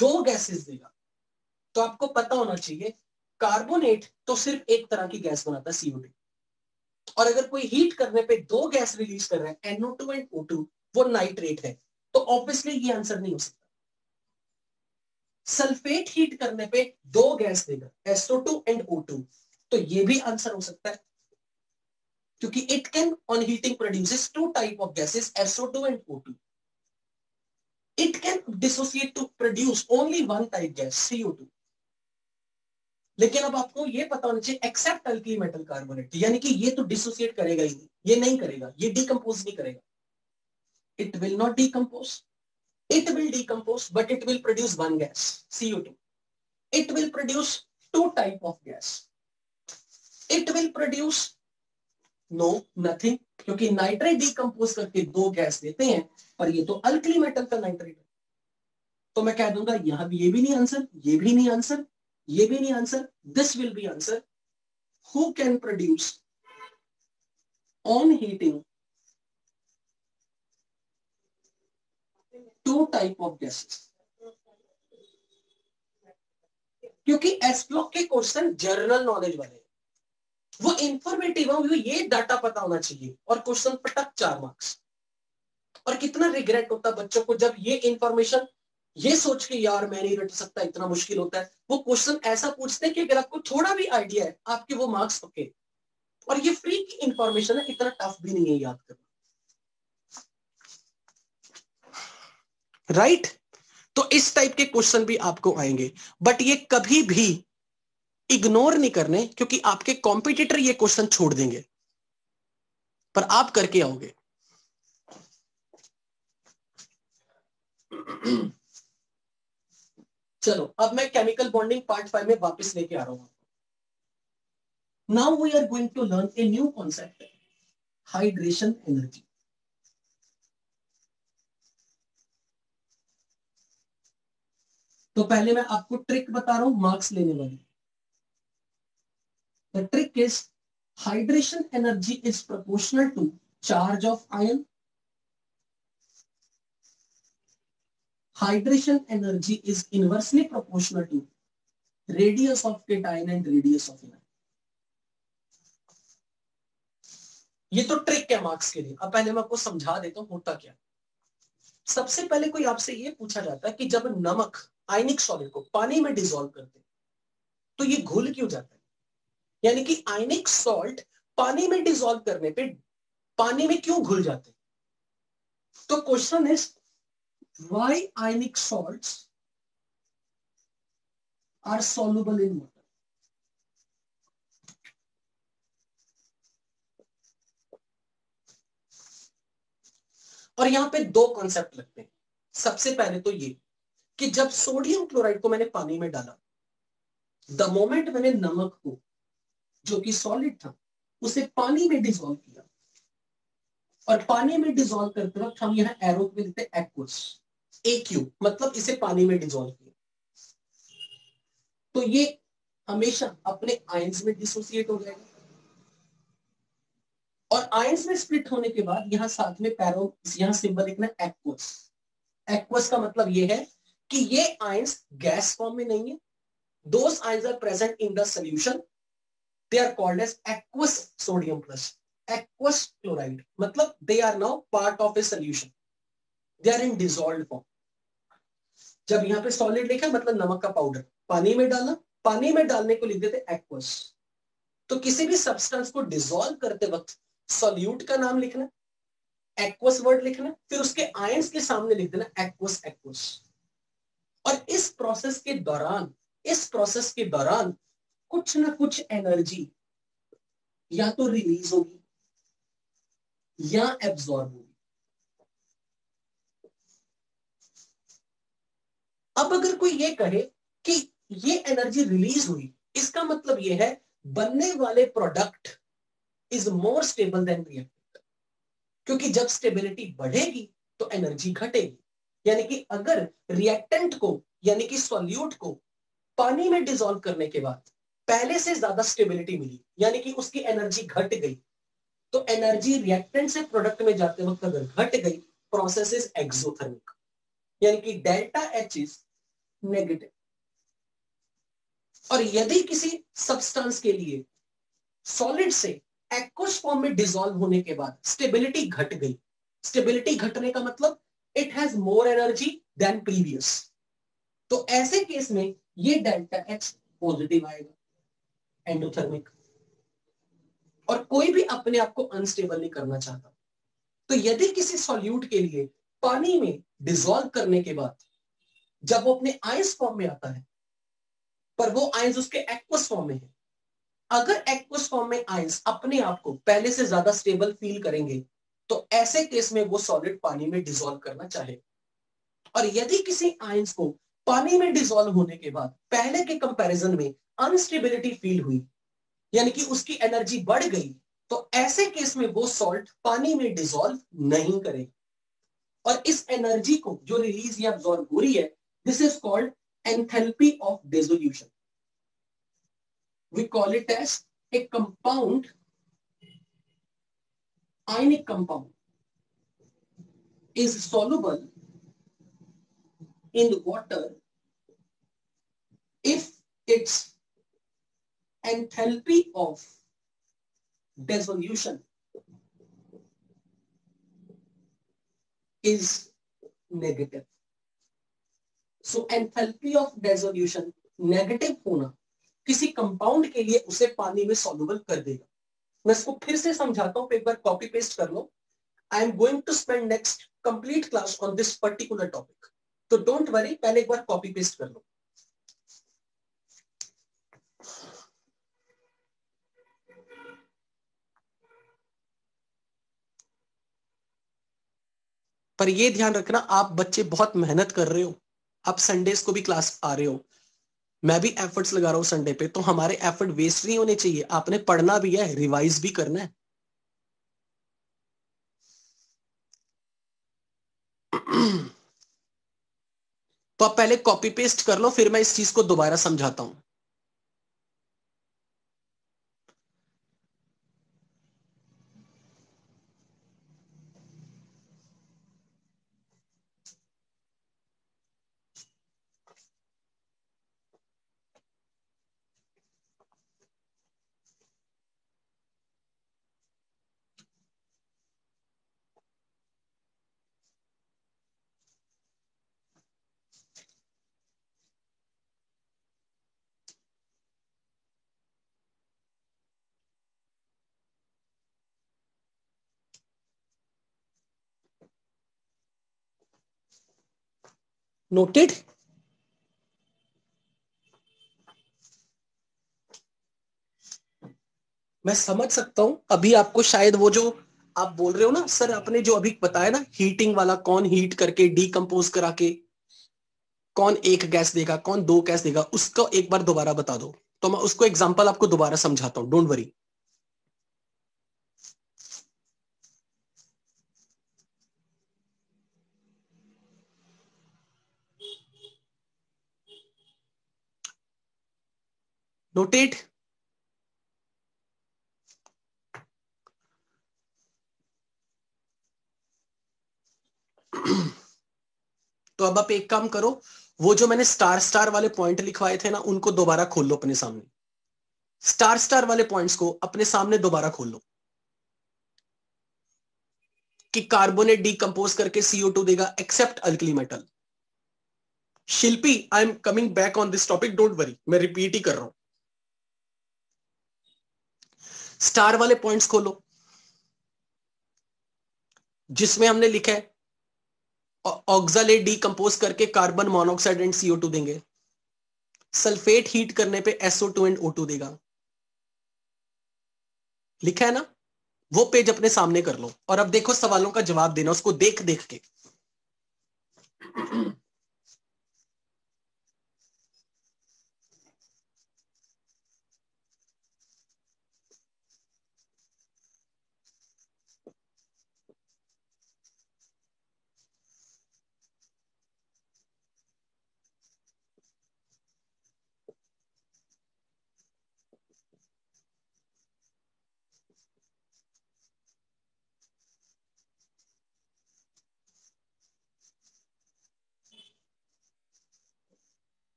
2 गैसेस देगा। तो आपको पता होना चाहिए कार्बोनेट तो सिर्फ एक तरह की गैस बनाता है, CO2, और अगर कोई हीट करने पे 2 गैस रिलीज कर रहा है, NO2 एंड O2, वो नाइट्रेट है, तो ऑब्वियसली ये आंसर नहीं हो सकता। सल्फेट हीट करने पे 2 गैस देगा, SO2 एंड O2, तो ये भी आंसर हो सकता है, क्योंकि it can on heating produces 2 type of gases, SO2 and O2. It can dissociate to produce only one type gas, CO2. लेकिन अब आपको ये पता होना चाहिए एक्सेप्ट अल्कली मेटल कार्बोनेट, यानी कि ये तो डिसोसिएट करेगा ही नहीं, ये नहीं करेगा, ये डिकम्पोज नहीं करेगा। It will not decompose, it will decompose but it will produce one gas, CO2. It will produce 2 type of gas. It will produce no nothing, क्योंकि नाइट्रेट डिकम्पोज करके 2 गैस देते हैं, पर ये तो अल्कली मेटल का नाइट्रेट है। तो मैं कह दूंगा यहां भी ये भी नहीं आंसर, ये भी नहीं आंसर, ये भी नहीं answer, this will be answer. Who can produce on heating 2 type of gases, क्योंकि एस ब्लॉक के क्वेश्चन जनरल नॉलेज वाले, वो इंफॉर्मेटिव है, ये डाटा पता होना चाहिए, और क्वेश्चन पटक 4 मार्क्स। और कितना रिग्रेट होता बच्चों को जब ये इंफॉर्मेशन ये सोच के यार मैं नहीं रट सकता, इतना मुश्किल होता है, वो क्वेश्चन ऐसा पूछते हैं कि अगर आपको थोड़ा भी आइडिया है आपके वो मार्क्स पक्के। और ये फ्री की इंफॉर्मेशन है, इतना टफ भी नहीं है याद करना, राइट? तो इस टाइप के क्वेश्चन भी आपको आएंगे, बट ये कभी भी इग्नोर नहीं करने, क्योंकि आपके कॉम्पिटिटर ये क्वेश्चन छोड़ देंगे, पर आप करके आओगे। चलो अब मैं केमिकल बॉन्डिंग पार्ट 5 में वापस लेके आ रहा हूं। Now we are going to learn a new concept, hydration energy. तो पहले मैं आपको ट्रिक बता रहा हूं मार्क्स लेने वाली। The trick is hydration energy is proportional to charge of ion. Hydration energy is inversely proportional to radius of cation and radius of ion. ये तो ट्रिक है मार्क्स के लिए। अब पहले मैं आपको समझा देता हूं होता क्या। सबसे पहले कोई आपसे ये पूछा जाता है कि जब नमक आयनिक सॉलिड को पानी में डिसॉल्व करते तो ये घुल क्यों जाता है, यानी कि आयनिक सॉल्ट पानी में डिसॉल्व करने पे पानी में क्यों घुल जाते हैं। तो question is why ionic salts are soluble in water. और यहां पे दो कॉन्सेप्ट लगते हैं। सबसे पहले तो ये कि जब सोडियम क्लोराइड को मैंने पानी में डाला, द मोमेंट मैंने नमक को जो कि सॉलिड था उसे पानी में डिसॉल्व किया, और पानी में डिसॉल्व करते वक्त हम यहां एरो पे लिखते हैं एक्वस, AQ, मतलब इसे पानी में डिसॉल्व किया, तो ये हमेशा अपने आयंस में डिसोसिएट हो जाएगा। और आयंस में स्प्लिट होने के बाद यहां साथ में पैरो, यहां सिंबल लिखना एक्वस। एक्वस का मतलब ये है कि ये आयंस गैस फॉर्म में नहीं है, those ions are present in the solution, they are called as aqueous sodium plus aqueous chloride, मतलब they are now part of a solution, they are in dissolved form। जब यहां पे solid लिखा मतलब नमक का पाउडर पानी में डाला, पानी में डालने को लिख देते aqueous। तो किसी भी सब्सटेंस को डिसॉल्व करते वक्त सॉल्यूट का नाम लिखना, एक्वस वर्ड लिखना, फिर उसके आयंस के सामने लिख देना एक्वस एक्वस। और इस प्रोसेस के दौरान कुछ ना कुछ एनर्जी या तो रिलीज होगी या एब्जॉर्ब होगी। अब अगर कोई ये कहे कि ये एनर्जी रिलीज हुई, इसका मतलब ये है बनने वाले product is more stable then reactant, क्योंकि जब स्टेबिलिटी बढ़ेगी तो एनर्जी घटेगी। यानी कि अगर रिएक्टेंट को यानी कि सॉल्यूट को पानी में डिसॉल्व करने के बाद पहले से ज्यादा स्टेबिलिटी मिली, यानी कि उसकी एनर्जी घट गई, तो एनर्जी रिएक्टेंट से प्रोडक्ट में जाते वक्त अगर घट गई, प्रोसेस इज एक्सोथर्मिक, यानी कि डेल्टा एच इज नेगेटिव। और यदि किसी सब्सटेंस के लिए सॉलिड से एक्वस फॉर्म में डिसॉल्व होने के बाद स्टेबिलिटी घट गई, स्टेबिलिटी घटने का मतलब it has more energy than previous, तो ऐसे केस में ये डेल्टा एच पॉजिटिव आएगा, एंडोथर्मिक। और कोई भी अपने आप को अनस्टेबल नहीं करना चाहता, तो यदि किसी सॉल्यूट के लिए पानी में डिसॉल्व करने के बाद जब वो अपने आइस फॉर्म में आता है, पर वो आइंस उसके एक्वस फॉर्म में है, अगर एक्वस फॉर्म में आइंस अपने आप को पहले से ज्यादा स्टेबल फील करेंगे, तो ऐसे केस में वो सॉलिड पानी में डिसॉल्व करना चाहे। और यदि किसी आइंस को पानी में डिसॉल्व होने के बाद पहले के कंपैरिजन में अनस्टेबिलिटी फील हुई, यानी कि उसकी एनर्जी बढ़ गई, तो ऐसे केस में वो सॉल्ट पानी में डिसॉल्व नहीं करेगा। और इस एनर्जी को जो रिलीज या अब्सॉर्ब हो रही है, this is called enthalpy of dissolution. We call it as a compound, ionic compound is soluble in water if its enthalpy of dissolution is negative। So enthalpy of dissolution negative होना किसी compound के लिए उसे पानी में soluble कर देगा। मैं इसको फिर से समझाता हूं, एक बार कॉपी पेस्ट कर लो। I am going to spend next complete class on this particular topic, तो डोंट वरी, पहले एक बार कॉपी पेस्ट कर लो। पर ये ध्यान रखना, आप बच्चे बहुत मेहनत कर रहे हो, आप संडेज को भी क्लास आ रहे हो, मैं भी एफर्ट्स लगा रहा हूं संडे पे, तो हमारे एफर्ट वेस्ट नहीं होने चाहिए। आपने पढ़ना भी है, रिवाइज भी करना है। तो आप पहले कॉपी पेस्ट कर लो, फिर मैं इस चीज को दोबारा समझाता हूं। नोटेड? मैं समझ सकता हूं। अभी आपको शायद वो जो आप बोल रहे हो ना सर, आपने जो अभी बताया ना हीटिंग वाला, कौन हीट करके डीकंपोज करा के कौन एक गैस देगा, कौन दो गैस देगा, उसको एक बार दोबारा बता दो, तो मैं उसको एग्जांपल आपको दोबारा समझाता हूं, डोंट वरी। नोटेड? तो अब आप एक काम करो, वो जो मैंने स्टार स्टार वाले पॉइंट लिखवाए थे ना, उनको दोबारा खोल लो अपने सामने। स्टार स्टार वाले पॉइंट्स को अपने सामने दोबारा खोल लो कि कार्बोनेट डीकंपोज करके CO2 देगा except alkali metal. Shilpi, I am coming back on this topic, don't worry, मैं रिपीट ही कर रहा हूं। स्टार वाले पॉइंट्स खोलो जिसमें हमने लिखा है ऑक्सालेट डीकंपोज करके कार्बन मोनोऑक्साइड एंड CO2 देंगे, सल्फेट हीट करने पे SO2 एंड O2 देगा। लिखा है ना? वो पेज अपने सामने कर लो और अब देखो सवालों का जवाब देना उसको देख देख के।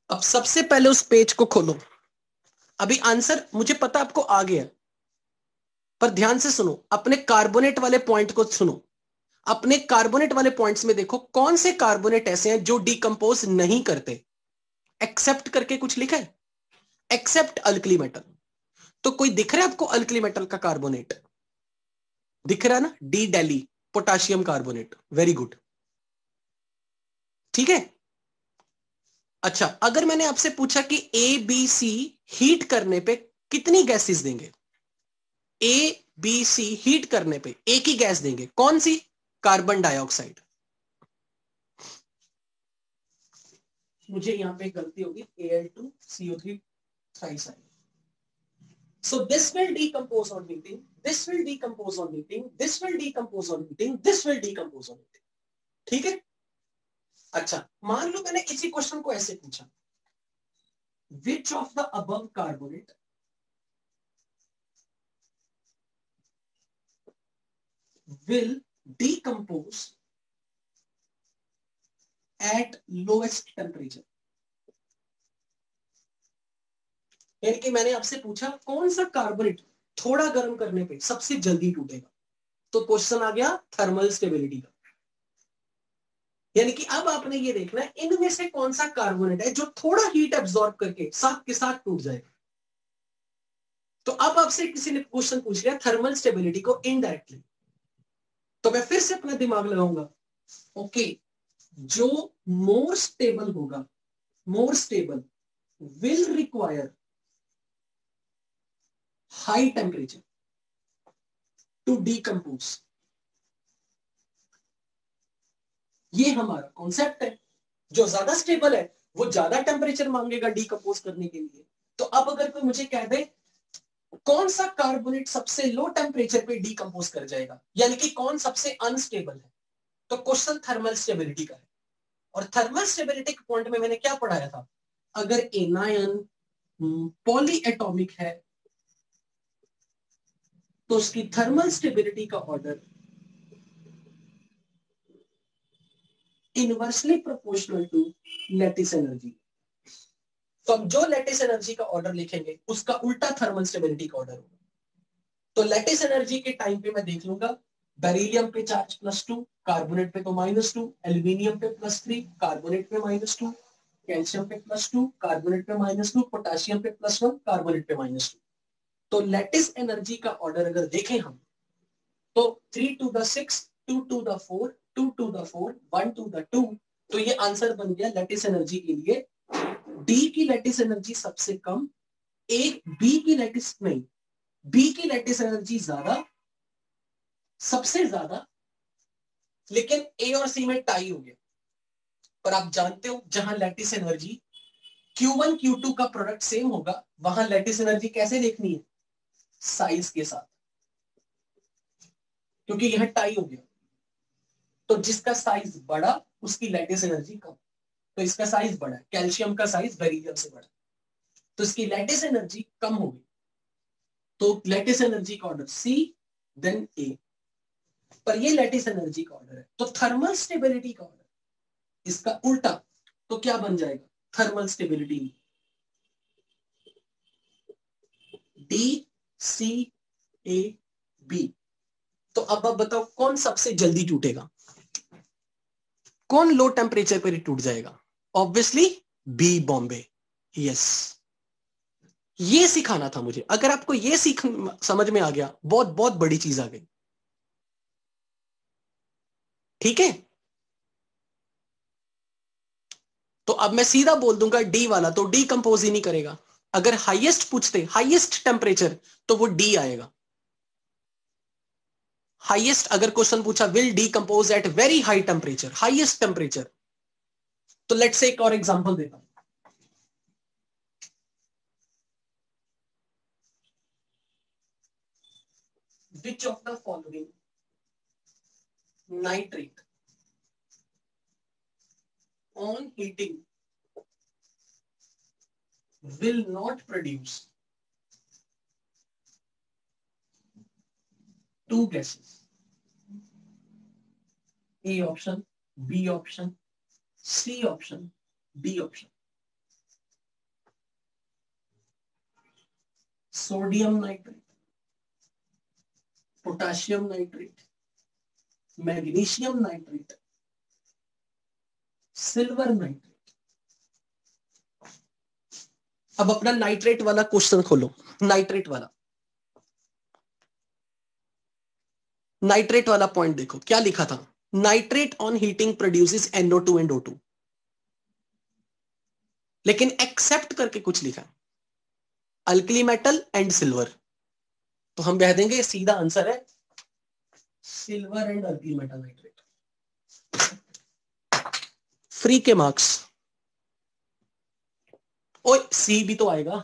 अब सबसे पहले उस पेज को खोलो। अभी आंसर मुझे पता आपको आ गया, पर ध्यान से सुनो, अपने कार्बोनेट वाले पॉइंट को सुनो। अपने कार्बोनेट वाले पॉइंट्स में देखो कौन से कार्बोनेट ऐसे हैं जो डिकंपोज नहीं करते। एक्सेप्ट करके कुछ लिखा है, एक्सेप्ट अल्कली मेटल। तो कोई दिख रहा है आपको अल्कली मेटल का कार्बोनेट? दिख रहा है ना, D daily potassium carbonate, very good. ठीक है। अच्छा, अगर मैंने आपसे पूछा कि ABC हीट करने पे कितनी गैसेस देंगे? ABC हीट करने पे एक ही गैस देंगे, कौन सी? Carbon dioxide. मुझे यहां पे गलती होगी, Al2CO3 thrice I। So this will decompose on heating, this will decompose on heating, this will decompose on heating, this will decompose on heating। ठीक है। अच्छा, मान लो मैंने इसी क्वेश्चन को ऐसे पूछा, which of the above carbonate will decompose at lowest temperature? यानी कि मैंने आपसे पूछा कौन सा कार्बोनेट थोड़ा गर्म करने पे सबसे जल्दी टूटेगा। तो क्वेश्चन आ गया थर्मल स्टेबिलिटी का। यानी कि अब आपने ये देखना है इनमें से कौन सा कार्बोनेट है जो थोड़ा हीट एब्जॉर्ब करके साथ के साथ टूट जाएगा। तो अब आपसे किसी ने क्वेश्चन पूछ लिया थर्मल स्टेबिलिटी को इनडायरेक्टली, तो मैं फिर से अपना दिमाग लगाऊंगा। ओके, जो मोर स्टेबल होगा, more stable will require high temperature to decompose. ये हमारा कॉन्सेप्ट है। जो ज्यादा स्टेबल है वो ज्यादा टेम्परेचर मांगेगा डीकंपोज करने के लिए। तो अब अगर कोई मुझे कह दे कौन सा कार्बोनेट सबसे लो टेम्परेचर पे डीकंपोज कर जाएगा, यानी कि कौन सबसे अनस्टेबल है, तो क्वेश्चन थर्मल स्टेबिलिटी का है। और थर्मल स्टेबिलिटी के पॉइंट में मैंने क्या पढ़ाया था, अगर एनायन पॉली एटॉमिक है तो उसकी थर्मल स्टेबिलिटी का order inversely proportional to lattice energy. तो हम जो लैटिस एनर्जी का ऑर्डर लिखेंगे उसका उल्टा थर्मल स्टेबिलिटी का ऑर्डर होगा। तो लैटिस एनर्जी के टाइम पे मैं देख लूंगा बेरिलियम पे चार्ज +2, कार्बोनेट पे तो -2, एल्यूमिनियम पे +3, कार्बोनेट पे -2, कैल्शियम पे +2, कार्बोनेट पे -2, पोटेशियम पे +1, कार्बोनेट पे -2। तो लैटिस एनर्जी का ऑर्डर अगर देखें हम तो 3 to the 6, 2 to the 4, 2 to the 4, 1 to the 2। तो ये आंसर बन गया लैटिस एनर्जी के लिए। डी की लैटिस एनर्जी सबसे कम, एक बी की लैटिस नहीं, बी की लैटिस एनर्जी ज्यादा, सबसे ज्यादा, लेकिन ए और सी में टाई हो गया। पर आप जानते हो जहां लैटिस एनर्जी Q1 Q2 का प्रोडक्ट सेम होगा वहां लैटिस एनर्जी कैसे देखनी है, साइज के साथ, क्योंकि यह टाई हो गया। तो जिसका साइज बड़ा उसकी लैटिस एनर्जी कम। तो इसका साइज बड़ा है, कैल्शियम का साइज बेरिलियम से बड़ा, तो इसकी लैटिस एनर्जी कम होगी। तो लैटिस एनर्जी का ऑर्डर सी देन ए। पर ये लैटिस एनर्जी का ऑर्डर है, तो थर्मल स्टेबिलिटी का ऑर्डर इसका उल्टा। तो क्या बन जाएगा thermal stability, D C A B. तो अब आप बताओ कौन सबसे जल्दी टूटेगा, कौन लो टेम्परेचर पर ही टूट जाएगा? Obviously B Bombay. यस, ये सिखाना था मुझे। अगर आपको ये सीख समझ में आ गया बहुत बहुत बड़ी चीज आ गई। ठीक है, तो अब मैं सीधा बोल दूंगा डी वाला तो डी कंपोज ही नहीं करेगा। अगर हाईएस्ट पूछते हाईएस्ट टेम्परेचर तो वो डी आएगा। हाईएस्ट अगर क्वेश्चन पूछा will decompose at very high temperature, highest temperature, तो लेट्स से एक और एग्जांपल देता हूं। Which of the following nitrate on heating will not produce two gases? A option, B option, C option, D option. Sodium nitrate, potassium nitrate, magnesium nitrate, silver nitrate. अब अपना nitrate वाला question खोलो, nitrate वाला, nitrate वाला point देखो क्या लिखा था, nitrate on heating produces NO2 and O2, लेकिन एक्सेप्ट करके कुछ लिखा अल्कली मेटल एंड सिल्वर। तो हम कह देंगे सीधा आंसर है silver and alkali metal nitrate. Free के मार्क्स। ओए सी भी तो आएगा।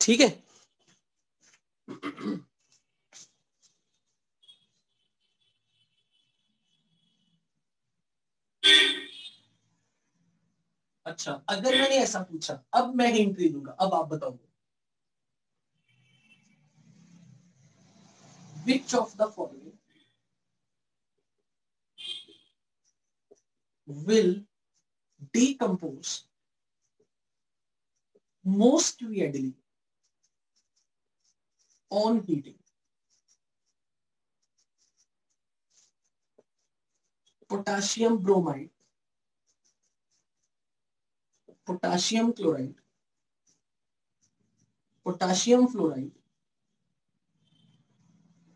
ठीक है, अच्छा अगर मैंने ऐसा पूछा अब मैं हिंट दे दूंगा, अब आप बताओ which of the following will decompose most readily on heating, potassium bromide, potassium chloride, potassium fluoride,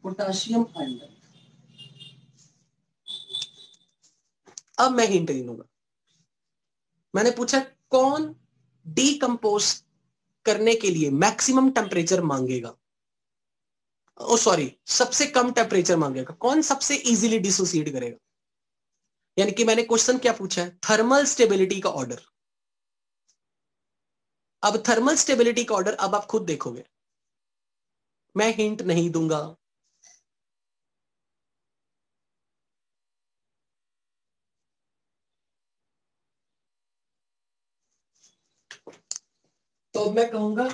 potassium iodide. अब मैं हिंट नहीं दूंगा, मैंने पूछा कौन डीकंपोज करने के लिए मैक्सिमम टेम्परेचर मांगेगा, ओ सॉरी सबसे कम टेम्परेचर मांगेगा, कौन सबसे इजीली डिसोसिएट करेगा। यानी कि मैंने क्वेश्चन क्या पूछा है, थर्मल स्टेबिलिटी का ऑर्डर। अब थर्मल स्टेबिलिटी का ऑर्डर अब आप खुद देखोगे, मैं हिंट नहीं दूंगा। तो मैं कहूंगा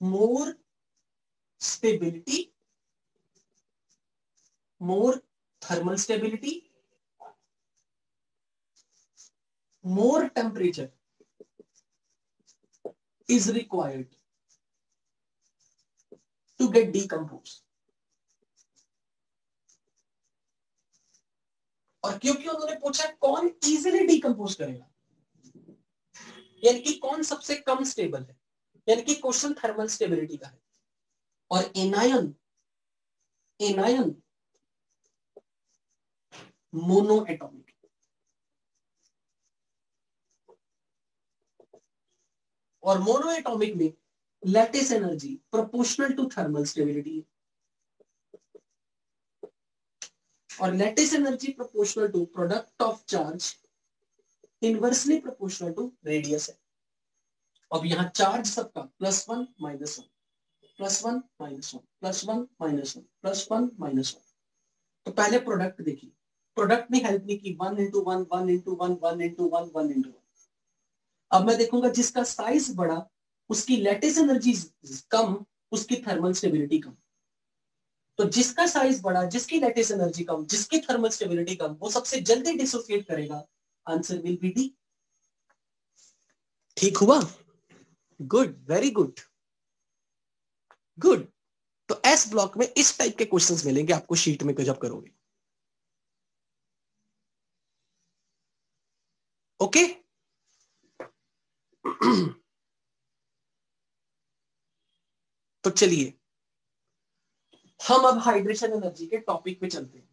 more stability, more thermal stability, more temperature is required to get decomposed। और क्योंकि उन्होंने पूछा कौन इजीली डिकम्पोज करेगा, यानी कि कौन सबसे कम स्टेबल है, यानी कि क्वेश्चन थर्मल स्टेबिलिटी का है। और एनायन, एनायन मोनो एटॉमिक, और मोनो एटॉमिक में lattice energy proportional to thermal stability, और lattice energy proportional to product of charge inversely proportional to radius है। अब यहां चार्ज सबका +1 -1, +1 -1, +1 -1, +1 -1। तो पहले प्रोडक्ट देखिए, प्रोडक्ट ने हेल्प नहीं की, 1 × 1, 1 × 1, 1 × 1, 1 × 1। अब मैं देखूंगा जिसका साइज बड़ा उसकी लैटिस एनर्जी कम, उसकी थर्मल स्टेबिलिटी कम। तो जिसका साइज बड़ा, जिसकी लैटिस एनर्जी कम, जिसकी थर्मल स्टेबिलिटी कम, वो सबसे जल्दी डिसोसिएट करेगा। Answer will be D. ठीक हुआ? Good, very good, good. तो एस ब्लॉक में इस टाइप के क्वेश्चंस मिलेंगे आपको शीट में जब करोगे। ओके तो चलिए हम अब हाइड्रेशन एनर्जी के टॉपिक पे चलते हैं।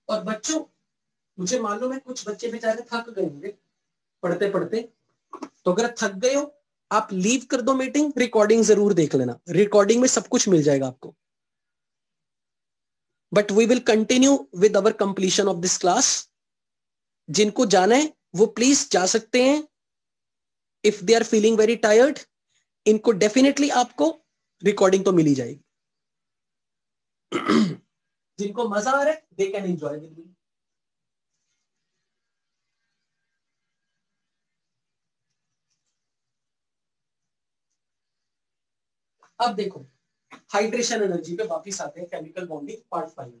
और बच्चों, मुझे मालूम है कुछ बच्चे बेचारे थक गए होंगे पढ़ते पढ़ते, तो अगर थक गए हो आप लीव कर दो मीटिंग, रिकॉर्डिंग जरूर देख लेना, रिकॉर्डिंग में सब कुछ मिल जाएगा आपको। But we will continue with our completion of this class. जिनको जाना है वो प्लीज जा सकते हैं। If they are feeling very tired, इनको डेफिनेटली आपको रिकॉर्डिंग तो मिल ही जाएगी। जिनको मजा आ रहा है they can enjoy with me. अब देखो हाइड्रेशन एनर्जी पे वापिस आते हैं, केमिकल बॉन्डिंग पार्ट 5 में।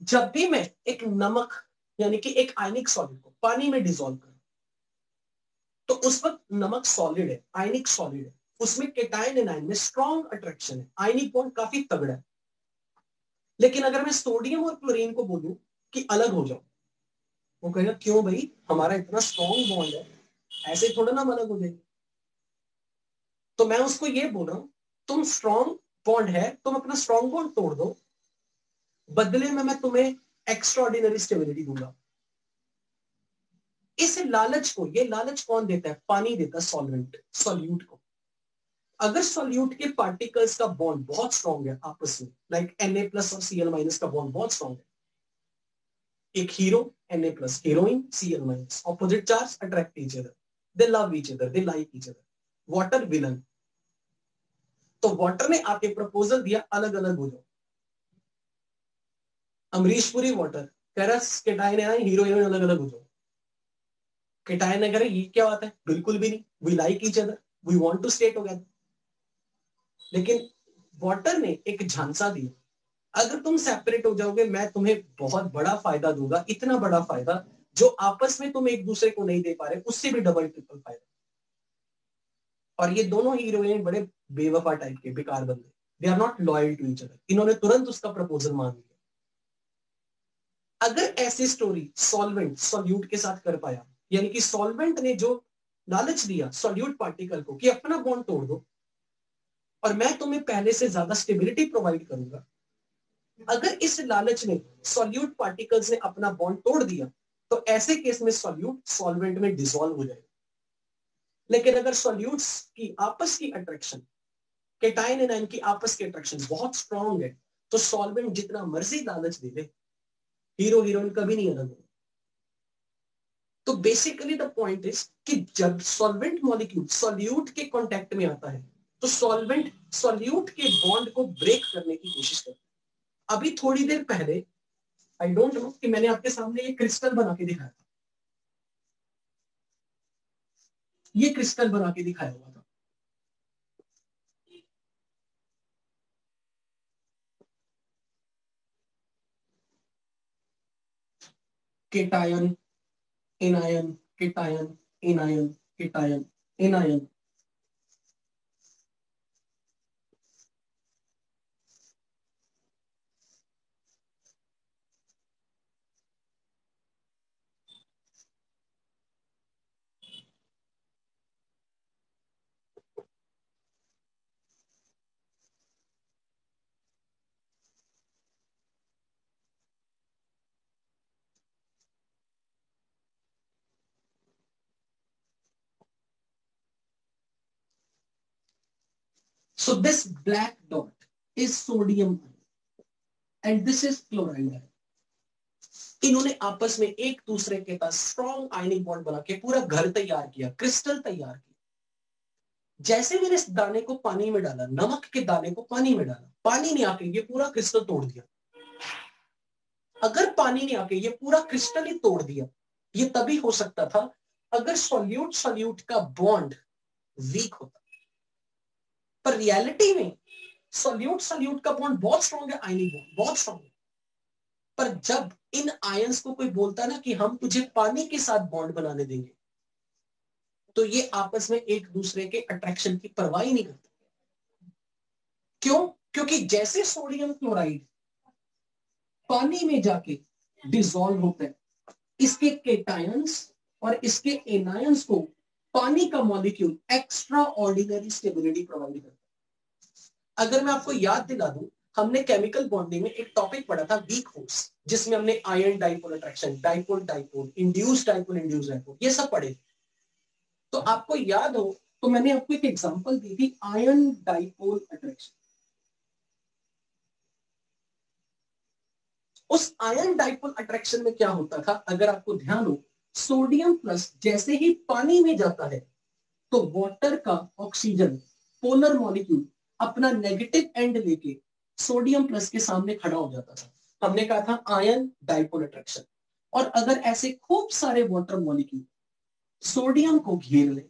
जब भी मैं एक नमक यानी कि एक आयनिक सॉलिड को पानी में डिसॉल्व करूं, तो उस वक्त नमक सॉलिड है, आयनिक सॉलिड है, उसमें केटायन एनायन में स्ट्रॉन्ग अट्रैक्शन है, आयनिक बॉन्ड काफी तगड़ा है। लेकिन अगर मैं सोडियम और क्लोरीन को बोलूं कि अलग हो जाओ, वो कहेगा क्यों भाई, हमारा इतना स्ट्रॉन्ग बॉन्ड है, ऐसे थोड़ा ना हम अलग हो जाएंगे। तो मैं उसको ये बोल रहा हूं, तुम स्ट्रॉन्ग बॉन्ड है, तुम अपना स्ट्रॉन्ग बॉन्ड तोड़ दो, बदले में मैं तुम्हें एक्स्ट्रा ऑर्डिनरी स्टेबिलिटी दूंगा। इस लालच को, ये लालच कौन देता है? पानी देता है, सॉल्वेंट, सॉल्यूट को। अगर सॉल्यूट के पार्टिकल्स का बॉन्ड बहुत स्ट्रॉन्ग है आपस में, लाइक Na+ और Cl- का बॉन्ड बहुत स्ट्रॉन्ग है, एक hero Na+, heroine Cl-, opposite charge attract each other, they love each other, they like each other. Water villain, तो वाटर ने आके प्रपोजल दिया अलग अलग हो जाओ। अमरीश पुरी वाटर कह रहा केटायन है हीरो हीरोइन अलग अलग हो जाओ। केटायन ने कह रहा ये क्या बात है, बिल्कुल भी नहीं, we like each other, we want to stay together. लेकिन वाटर ने एक झांसा दिया, अगर तुम सेपरेट हो जाओगे मैं तुम्हें बहुत बड़ा फायदा दूंगा, इतना बड़ा फायदा जो आपस में तुम एक दूसरे को नहीं दे पा रहे, उससे भी डबल ट्रिपल फायदा। और ये दोनों हीरोइन बड़े बेवफा टाइप के बेकार बंदे, they are not loyal to each other. इन्होंने तुरंत उसका प्रपोजल मान लिया। अगर ऐसी स्टोरी सॉल्वेंट सॉल्यूट के साथ कर पाया, यानी कि सॉल्वेंट ने जो लालच दिया सॉल्यूट पार्टिकल को कि अपना बॉन्ड तोड़ दो और मैं तुम्हें पहले से ज्यादा स्टेबिलिटी प्रोवाइड करूंगा, अगर इस लालच में सॉल्यूट पार्टिकल्स ने अपना बॉन्ड तोड़ दिया तो ऐसे केस में सॉल्यूट सॉल्वेंट में डिसॉल्व हो जाएगा। लेकिन अगर सॉल्यूट्स की आपस की अट्रैक्शन, केटाइन एनायन की आपस की अट्रैक्शन बहुत स्ट्रांग है, तो सॉल्वेंट जितना मर्जी लालच दे दे, हीरो हीरोइन कभी नहीं अलग होगा। तो बेसिकली द पॉइंट इज कि जब सॉल्वेंट मॉलिक्यूल सॉल्यूट के कांटेक्ट में आता है तो सॉल्वेंट सॉल्यूट के बॉन्ड को ब्रेक करने की कोशिश करता है। अभी थोड़ी देर पहले आई डोंट नो कि मैंने आपके सामने ये क्रिस्टल बना के दिखाया था, ये क्रिस्टल बना के दिखाया हुआ था। Cation anion cation anion cation anion. So this black dot is sodium and this is chloride. इन्होंने आपस में एक दूसरे के साथ स्ट्रॉन्ग आयनिक बॉन्ड बना के पूरा घर तैयार किया, क्रिस्टल तैयार किया। जैसे मैंने इस दाने को पानी में डाला, नमक के दाने को पानी में डाला, पानी ने आके ये पूरा क्रिस्टल तोड़ दिया। अगर पानी ने आके ये पूरा क्रिस्टल ही तोड़ दिया, ये तभी हो सकता था अगर सॉल्यूट सॉल्यूट का बॉन्ड वीक होता। पर रियलिटी में सॉल्यूट सॉल्यूट का बॉन्ड बहुत स्ट्रॉन्ग है, आयनिक बॉन्ड बहुत स्ट्रॉन्ग है। पर जब इन आयंस को कोई बोलता ना कि हम तुझे पानी के साथ बॉन्ड बनाने देंगे, तो ये आपस में एक दूसरे के अट्रैक्शन की परवाह ही नहीं करते। क्यों? क्योंकि जैसे सोडियम क्लोराइड पानी में जाके डिसॉल्व होता है, इसके केटायंस और इसके एनायंस को पानी का molecule extra ordinary stability provide करता है। अगर मैं आपको याद दिला दूं, हमने केमिकल बॉन्डिंग में एक टॉपिक पढ़ा था वीक फोर्स, जिसमें हमने ion dipole attraction, dipole dipole, induced dipole, ये सब पढ़े। तो आपको याद हो तो मैंने आपको एक एग्जांपल दी थी आयन डाइपोल अट्रैक्शन। उस आयन डाइपोल अट्रैक्शन में क्या होता था, अगर आपको ध्यान हो, सोडियम प्लस जैसे ही पानी में जाता है तो वाटर का ऑक्सीजन पोलर मॉलिक्यूल अपना नेगेटिव एंड लेके सोडियम प्लस के सामने खड़ा हो जाता था। हमने कहा था आयन डाइपोल अट्रैक्शन। और अगर ऐसे खूब सारे वाटर मॉलिक्यूल सोडियम को घेर ले,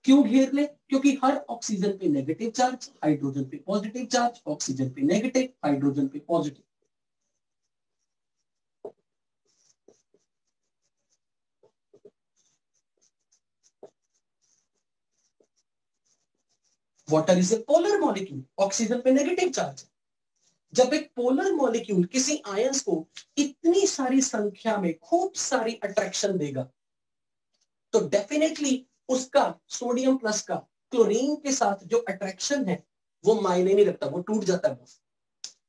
क्यों घेर ले? क्योंकि हर ऑक्सीजन पे नेगेटिव चार्ज, हाइड्रोजन पे पॉजिटिव चार्ज, ऑक्सीजन पे नेगेटिव, हाइड्रोजन पे positive. Water is a polar molecule, oxygen पे नेगेटिव चार्ज। जब एक पोलर मॉलिक्यूल किसी आयंस को इतनी सारी संख्या में खूब सारी अट्रैक्शन देगा, तो डेफिनेटली उसका सोडियम प्लस का क्लोरीन के साथ जो अट्रैक्शन है वो मायने नहीं रखता, वो टूट जाता है।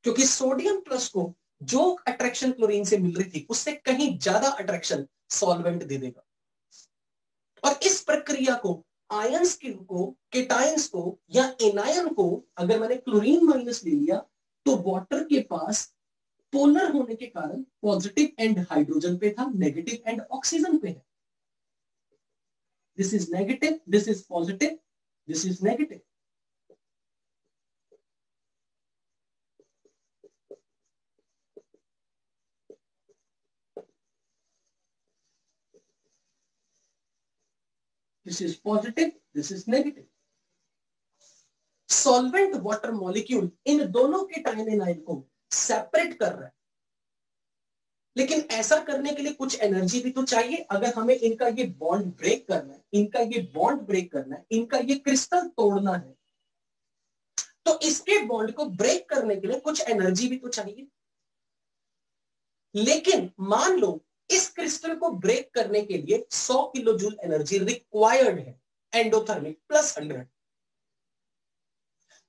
क्योंकि सोडियम प्लस को जो अट्रैक्शन क्लोरीन से मिल रही थी उससे कहीं ज्यादा अट्रैक्शन सॉल्वेंट दे देगा। और इस प्रक्रिया को आयंस को, केटायंस को या एनायन को, अगर मैंने क्लोरीन माइनस ले लिया तो वाटर के पास पोलर होने के कारण पॉजिटिव एंड हाइड्रोजन पे था, नेगेटिव एंड ऑक्सीजन पे है। This is negative, this is positive, this is negative. This is positive, this is negative. Solvent water molecule इन दोनों के टाइन एनाइन को सेपरेट कर रहा है, लेकिन ऐसा करने के लिए कुछ एनर्जी भी तो चाहिए। अगर हमें इनका ये बॉन्ड ब्रेक करना है, इनका ये बॉन्ड ब्रेक करना है, इनका ये क्रिस्टल तोड़ना है, तो इसके बॉन्ड को ब्रेक करने के लिए कुछ एनर्जी भी तो चाहिए। लेकिन मान लो इस क्रिस्टल को ब्रेक करने के लिए 100 किलो जूल एनर्जी रिक्वायर्ड है, एंडोथर्मिक +100।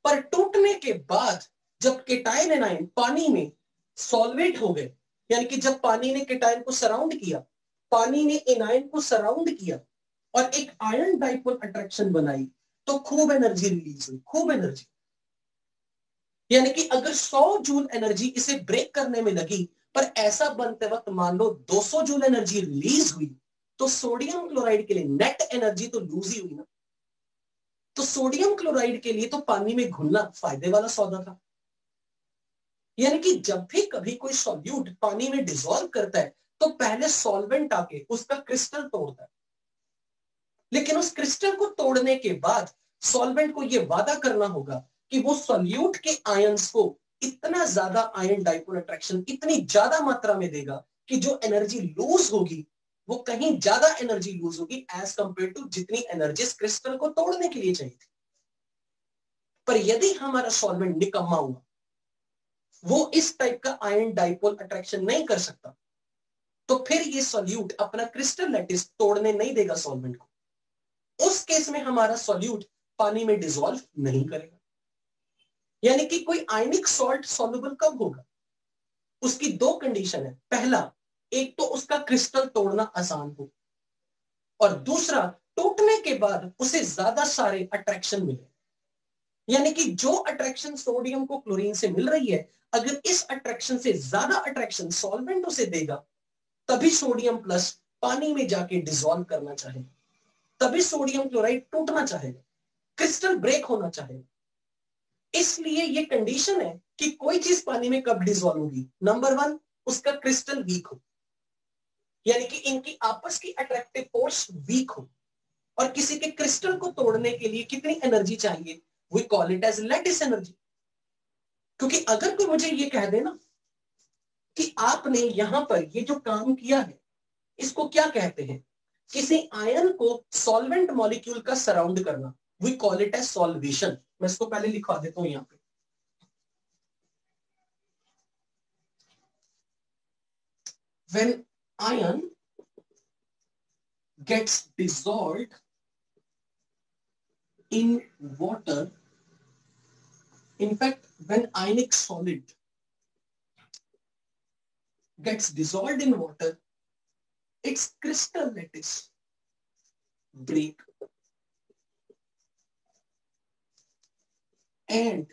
पर टूटने के बाद जब केटायन एनायन पानी में सॉल्वेट हो गए, यानी कि जब पानी ने केटायन को सराउंड किया, पानी ने एनायन को सराउंड किया और एक आयन डाइपोल अट्रैक्शन बनाई, तो खूब एनर्जी रिलीज हुई, खूब एनर्जी। यानी कि अगर 100 जूल एनर्जी इसे ब्रेक करने में लगी, पर ऐसा बनते वक्त मान लो 200 जूल एनर्जी रिलीज हुई, तो सोडियम क्लोराइड के लिए नेट एनर्जी तो लूज ही हुई ना। तो सोडियम क्लोराइड के लिए तो पानी में घुलना फायदे वाला सौदा था। यानी कि जब भी कभी कोई सॉल्यूट पानी में डिसॉल्व करता है, तो पहले सॉल्वेंट आके उसका क्रिस्टल तोड़ता है, लेकिन उस क्रिस्टल को तोड़ने के बाद सॉल्वेंट को यह वादा करना होगा कि वो सॉल्यूट के आयंस को इतना ज्यादा आयन डाइपोल अट्रैक्शन इतनी ज्यादा मात्रा में देगा कि जो एनर्जी लूज होगी वो कहीं ज्यादा एनर्जी लूज होगी एज कंपेयर टू जितनी एनर्जी क्रिस्टल को तोड़ने के लिए चाहिए थी। पर यदि हमारा सॉल्वेंट निकम्मा हुआ, वो इस टाइप का आयन डाइपोल अट्रैक्शन नहीं कर सकता, तो फिर ये सॉल्यूट अपना क्रिस्टल लैटिस तोड़ने नहीं देगा सॉल्वेंट को। उस केस में हमारा सॉल्यूट पानी में डिसॉल्व नहीं करेगा। यानी कि कोई आयनिक सॉल्ट सॉल्युबल कब होगा, उसकी दो कंडीशन है। पहला, एक तो उसका क्रिस्टल तोड़ना आसान हो, और दूसरा टूटने के बाद उसे ज्यादा सारे अट्रैक्शन मिले। यानी कि जो अट्रैक्शन सोडियम को क्लोरीन से मिल रही है, अगर इस अट्रैक्शन से ज्यादा अट्रैक्शन सॉल्वेंट उसे देगा, तभी सोडियम प्लस पानी में जाके डिसॉल्व करना चाहे, तभी सोडियम क्लोराइड टूटना चाहेगा, क्रिस्टल ब्रेक होना चाहेगा। इसलिए ये कंडीशन है कि कोई चीज पानी में कब डिसॉल्व होगी, नंबर 1 उसका क्रिस्टल वीक हो, यानी कि इनकी आपस की अट्रैक्टिव फोर्स वीक हो। और किसी के क्रिस्टल को तोड़ने के लिए कितनी एनर्जी चाहिए, we call it as lattice energy. क्योंकि अगर कोई मुझे ये कह देना कि आपने यहां पर ये जो काम किया है इसको क्या कहते हैं, किसी आयन को सॉल्वेंट मॉलिक्यूल का सराउंड करना, we call it as solvation. मैं इसको पहले लिखवा देता हूं यहां पे। When ion gets dissolved in water, in fact when ionic solid gets dissolved in water, its crystal lattice break and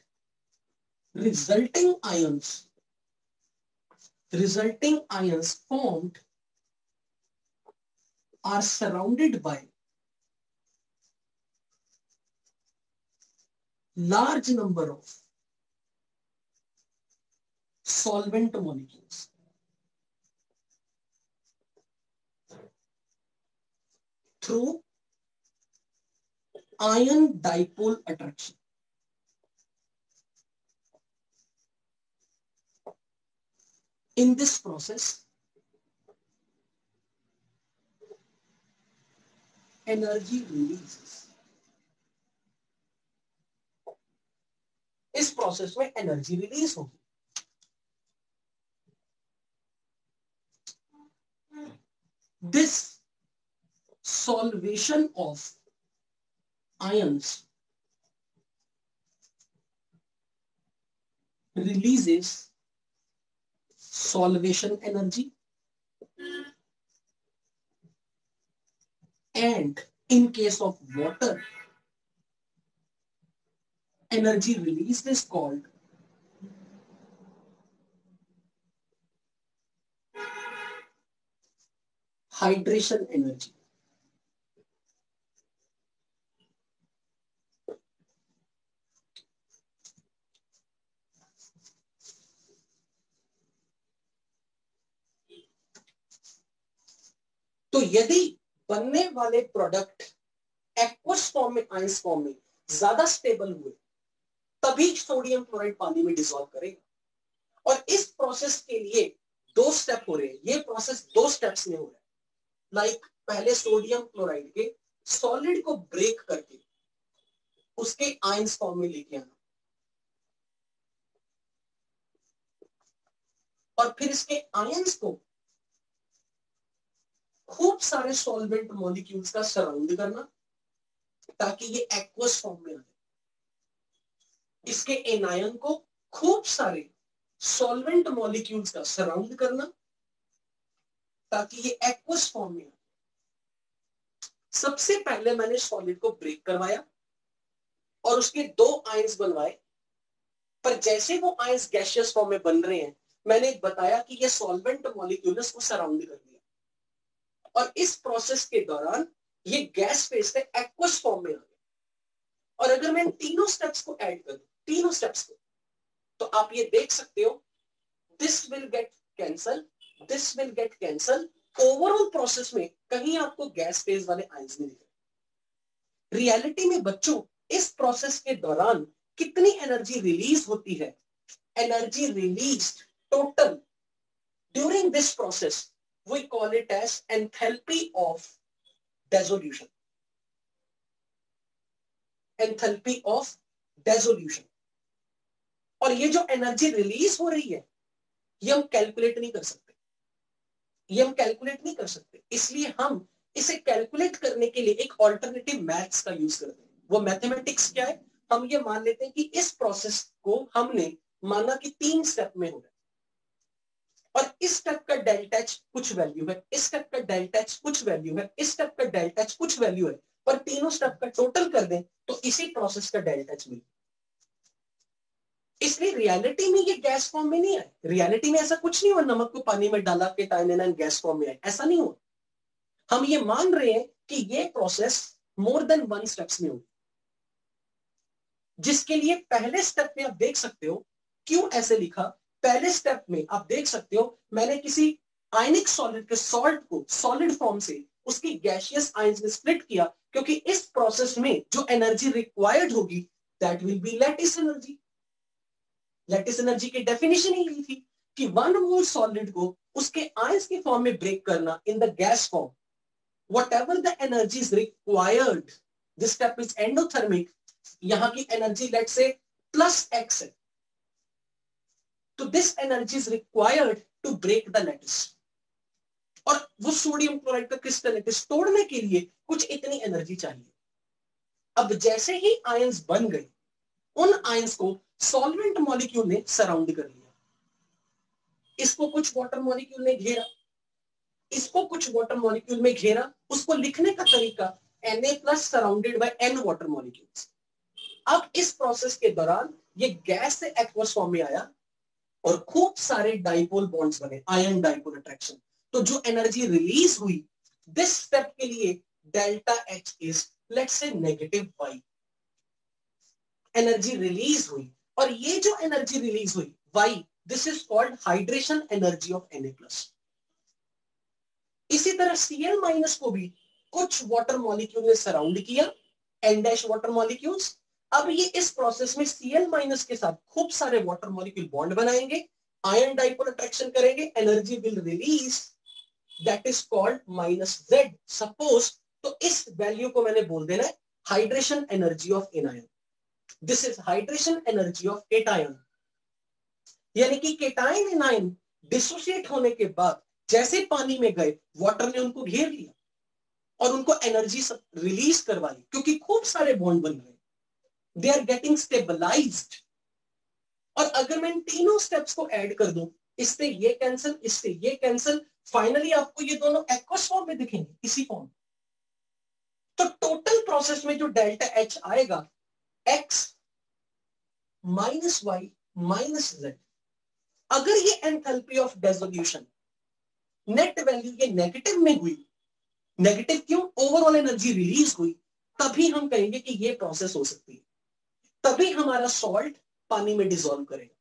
resulting ions formed are surrounded by large number of solvent molecules through ion dipole attraction. In this process, energy releases. इस process में energy release होगी। This solvation of ions releases solvation energy, and in case of water, energy released is called hydration energy. तो यदि बनने वाले product aqueous form में, ions form में ज्यादा स्टेबल हुए, तभी सोडियम क्लोराइड पानी में डिसॉल्व करेगा। और इस प्रोसेस के लिए 2 स्टेप हो रहे हैं, ये प्रोसेस 2 स्टेप्स में हो रहा है। लाइक पहले सोडियम क्लोराइड के सॉलिड को ब्रेक करके उसके आयंस फॉर्म में लेके आना, और फिर इसके आयंस को खूब सारे सॉल्वेंट मॉलिक्यूल्स का सराउंड करना ताकि ये एक्वस फॉर्म में आ जाए। इसके एनायन को खूब सारे सॉल्वेंट मॉलिक्यूल्स का सराउंड करना ताकि ये एक्वस फॉर्म में आ जाए। सबसे पहले मैंने सॉलिड को ब्रेक करवाया और उसके 2 आयंस बनवाए, पर जैसे वो आयंस गैसियस फॉर्म में बन रहे हैं, मैंने बताया कि ये सॉल्वेंट मॉलिक्यूल्स को सराउंड कर दिया, और इस प्रोसेस के दौरान ये गैस फेज से एक्वस फॉर्म में आ गया। और अगर मैं इन तीनों स्टेप्स को ऐड कर दूं, तीनों स्टेप्स को, तो आप ये देख सकते हो this will get cancel, this will get cancel. Overall process में कहीं आपको गैस फेज वाले आयंस नहीं दिख रहे। रियलिटी में बच्चों इस प्रोसेस के दौरान कितनी एनर्जी रिलीज होती है? Energy released total during this process we call it as enthalpy of dissolution. Enthalpy of dissolution. और ये जो एनर्जी रिलीज हो रही है, ये हम कैलकुलेट नहीं कर सकते, ये हम कैलकुलेट नहीं कर सकते। इसलिए हम इसे कैलकुलेट करने के लिए एक ऑल्टरनेटिव मैथ्स का यूज करते हैं। वो मैथमेटिक्स क्या है? हम ये मान लेते हैं कि इस प्रोसेस को हमने माना कि 3 स्टेप में हो रहा है, और इस स्टेप का डेल्टा एच कुछ वैल्यू है, इस स्टेप का डेल्टा एच कुछ वैल्यू है, इस स्टेप का डेल्टा एच कुछ वैल्यू है, पर तीनों स्टेप का टोटल कर दें तो इसी प्रोसेस का डेल्टा एच मिले। इसलिए रियलिटी में ये गैस फॉर्म में नहीं आए। रियलिटी में ऐसा कुछ नहीं हुआ नमक को पानी में डाला के टाइम गैस फॉर्म में आए, ऐसा नहीं हुआ। हम ये मान रहे हैं कि ये प्रोसेस मोर देन 1 स्टेप्स में होगी, जिसके लिए पहले स्टेप में आप देख सकते हो क्यों ऐसे लिखा। पहले स्टेप में आप देख सकते हो मैंने किसी आयनिक सॉलिड के सॉल्ट को सॉलिड फॉर्म से उसकी गैसियस आयंस में स्प्लिट किया, क्योंकि इस प्रोसेस में जो एनर्जी रिक्वायर्ड होगी that will be lattice energy. Lattice energy की डेफिनेशन ही यही थी कि 1 मोल सॉलिड को उसके आयंस के फॉर्म में ब्रेक करना इन the gas form, whatever the energy is required, this step is endothermic, यहां की एनर्जी लेट से +x है, तो this energy is required to break the lattice. और वो सोडियम क्लोराइड का क्रिस्टल लैटिस तोड़ने के लिए कुछ इतनी एनर्जी चाहिए। अब जैसे ही आयंस बन गए, उन आयंस को सॉल्वेंट मॉलिक्यूल ने सराउंड कर लिया। इसको कुछ वाटर मॉलिक्यूल ने घेरा, इसको कुछ वाटर मॉलिक्यूल में घेरा। उसको लिखने का तरीका Na+ surrounded by n water molecules. अब इस प्रोसेस के दौरान ये गैस से एक्वस फॉर्म में आया और खूब सारे डाइपोल बॉन्ड्स बने, आयन डाइपोल अट्रैक्शन। तो जो एनर्जी रिलीज हुई दिस स्टेप के लिए delta H is let's say -y। Energy release हुई, और ये जो एनर्जी रिलीज हुई y, this is called hydration energy of Na+। इसी तरह Cl- को भी कुछ वाटर मॉलिक्यूल ने सराउंड किया, N- वाटर मॉलिक्यूल्स। अब ये इस प्रोसेस में Cl- के साथ खूब सारे वाटर मॉलिक्यूल बॉन्ड बनाएंगे, आयन डाइपोल अट्रैक्शन करेंगे, energy will release, that is called -z suppose. तो इस वैल्यू को मैंने बोल देना है hydration energy of anion. This is hydration energy of cation. यानी कि केटायन एनायन डिसोसिएट होने के बाद जैसे पानी में गए, वाटर ने उनको घेर लिया और उनको एनर्जी रिलीज करवाई, क्योंकि खूब सारे बॉन्ड बन गए, दे आर गेटिंग स्टेबलाइज्ड। और अगर मैं इन तीनों स्टेप्स को ऐड कर दूं, इससे ये कैंसिल, इससे ये कैंसिल, फाइनली आपको ये दोनों एक्वस फॉर्म में दिखेंगे, इसी फॉर्म। तो टोटल प्रोसेस में जो डेल्टा एच आएगा x -y -z। अगर ये एंथैल्पी ऑफ डेसोल्यूशन नेट वैल्यू ये नेगेटिव में हुई, नेगेटिव क्यों? ओवरऑल एनर्जी रिलीज हुई, तभी हम कहेंगे कि ये प्रोसेस हो सकती है, तभी हमारा सॉल्ट पानी में डिसॉल्व करेगा।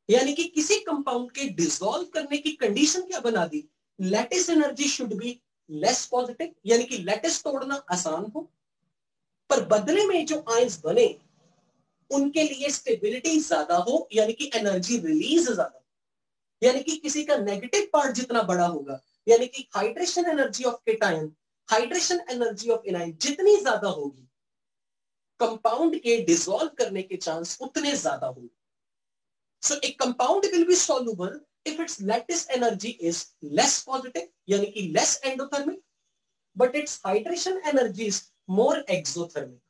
यानी कि किसी कंपाउंड के डिसॉल्व करने की कंडीशन क्या बना दी? Lattice energy should be less positive, यानी कि लैटिस तोड़ना आसान हो, पर बदले में जो आयंस बने उनके लिए स्टेबिलिटी ज्यादा हो, यानी कि एनर्जी रिलीज ज्यादा, यानी कि किसी का नेगेटिव पार्ट जितना बड़ा होगा, यानी कि hydration energy of cation, hydration energy of anion जितनी ज्यादा होगी, कंपाउंड के डिसॉल्व करने के चांस उतने ज्यादा होंगे. So a compound will be soluble if its lattice energy is less positive, यानी कि less endothermic, but its hydration energy is more exothermic.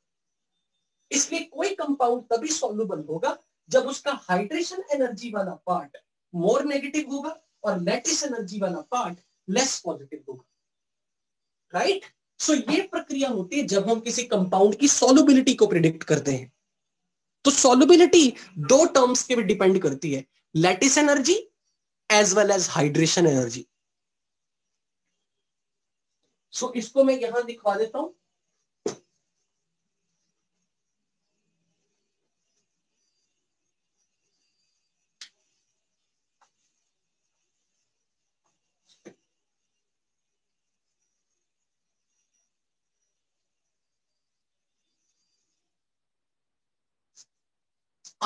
इसलिए कोई कंपाउंड तभी सॉल्युबल होगा जब उसका हाइड्रेशन एनर्जी वाला पार्ट मोर नेगेटिव होगा और लैटिस एनर्जी वाला पार्ट लेस पॉजिटिव होगा. राइट? सो ये प्रक्रिया होती है जब हम किसी कंपाउंड की सॉल्युबिलिटी को प्रिडिक्ट करते हैं. तो सॉल्युबिलिटी दो टर्म्स के डिपेंड करती है, lattice energy as well as hydration energy. So इसको मैं यहां दिखा देता हूं.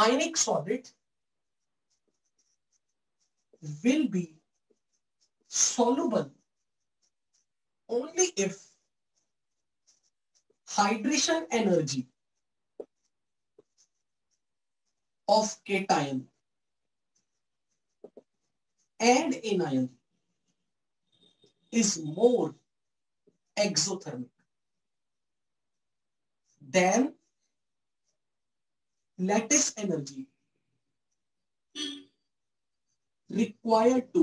Ionic solid will be soluble only if hydration energy of cation and anion is more exothermic than lattice energy required to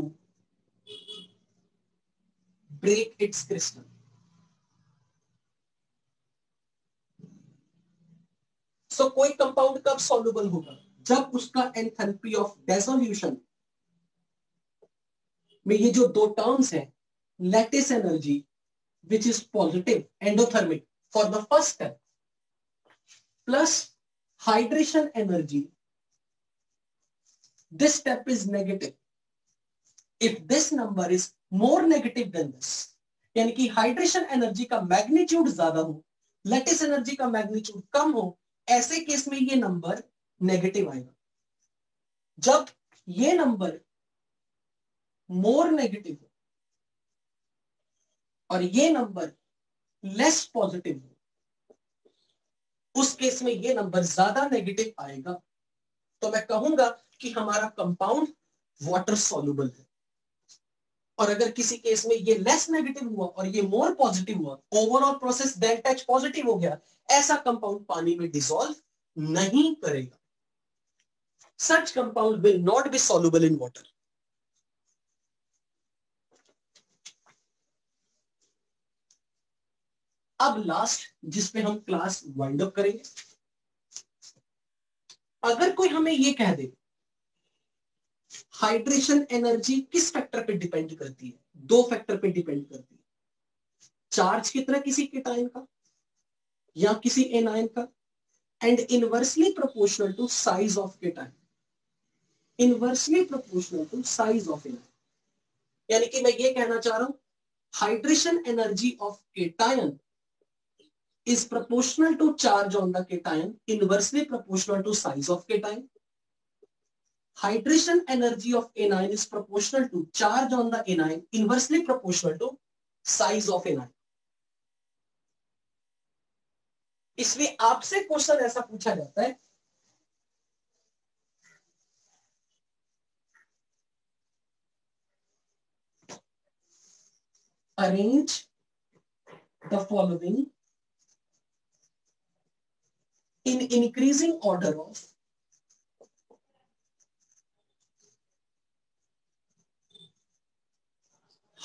break its crystal. So कोई compound कब soluble होगा? जब उसका एंथैल्पी ऑफ डिसोल्यूशन में ये जो दो टर्म्स हैं, lattice energy which is positive endothermic for the first step plus hydration energy, this step is negative. If this number is more negative than this, यानी कि हाइड्रेशन एनर्जी का magnitude ज्यादा हो, लैटिस एनर्जी का magnitude कम हो, ऐसे case में ये नंबर नेगेटिव आएगा. जब ये नंबर मोर नेगेटिव हो और ये नंबर लेस पॉजिटिव हो, उस केस में ये नंबर ज्यादा नेगेटिव आएगा. तो मैं कहूंगा कि हमारा कंपाउंड वाटर सॉल्युबल है. और अगर किसी केस में ये लेस नेगेटिव हुआ और ये मोर पॉजिटिव हुआ, overall process delta H positive हो गया, ऐसा कंपाउंड पानी में डिसॉल्व नहीं करेगा. Such compound will not be soluble in water. अब लास्ट जिसपे हम क्लास वाइंड अप करेंगे, अगर कोई हमें ये कह दे हाइड्रेशन एनर्जी किस फैक्टर पे डिपेंड करती है? दो फैक्टर पे डिपेंड करती है. चार्ज कितना किसी केटायन का या किसी एनायन का, and inversely proportional to size of cation. Inversely proportional to size of anion, यानी कि मैं ये कहना चाह रहा हूं hydration energy of cation is proportional to charge on the cation, inversely proportional to size of cation. Hydration energy of anion is proportional to charge on the anion, inversely proportional to size of anion. इसलिए आपसे question ऐसा पूछा जाता है, arrange the following in increasing order of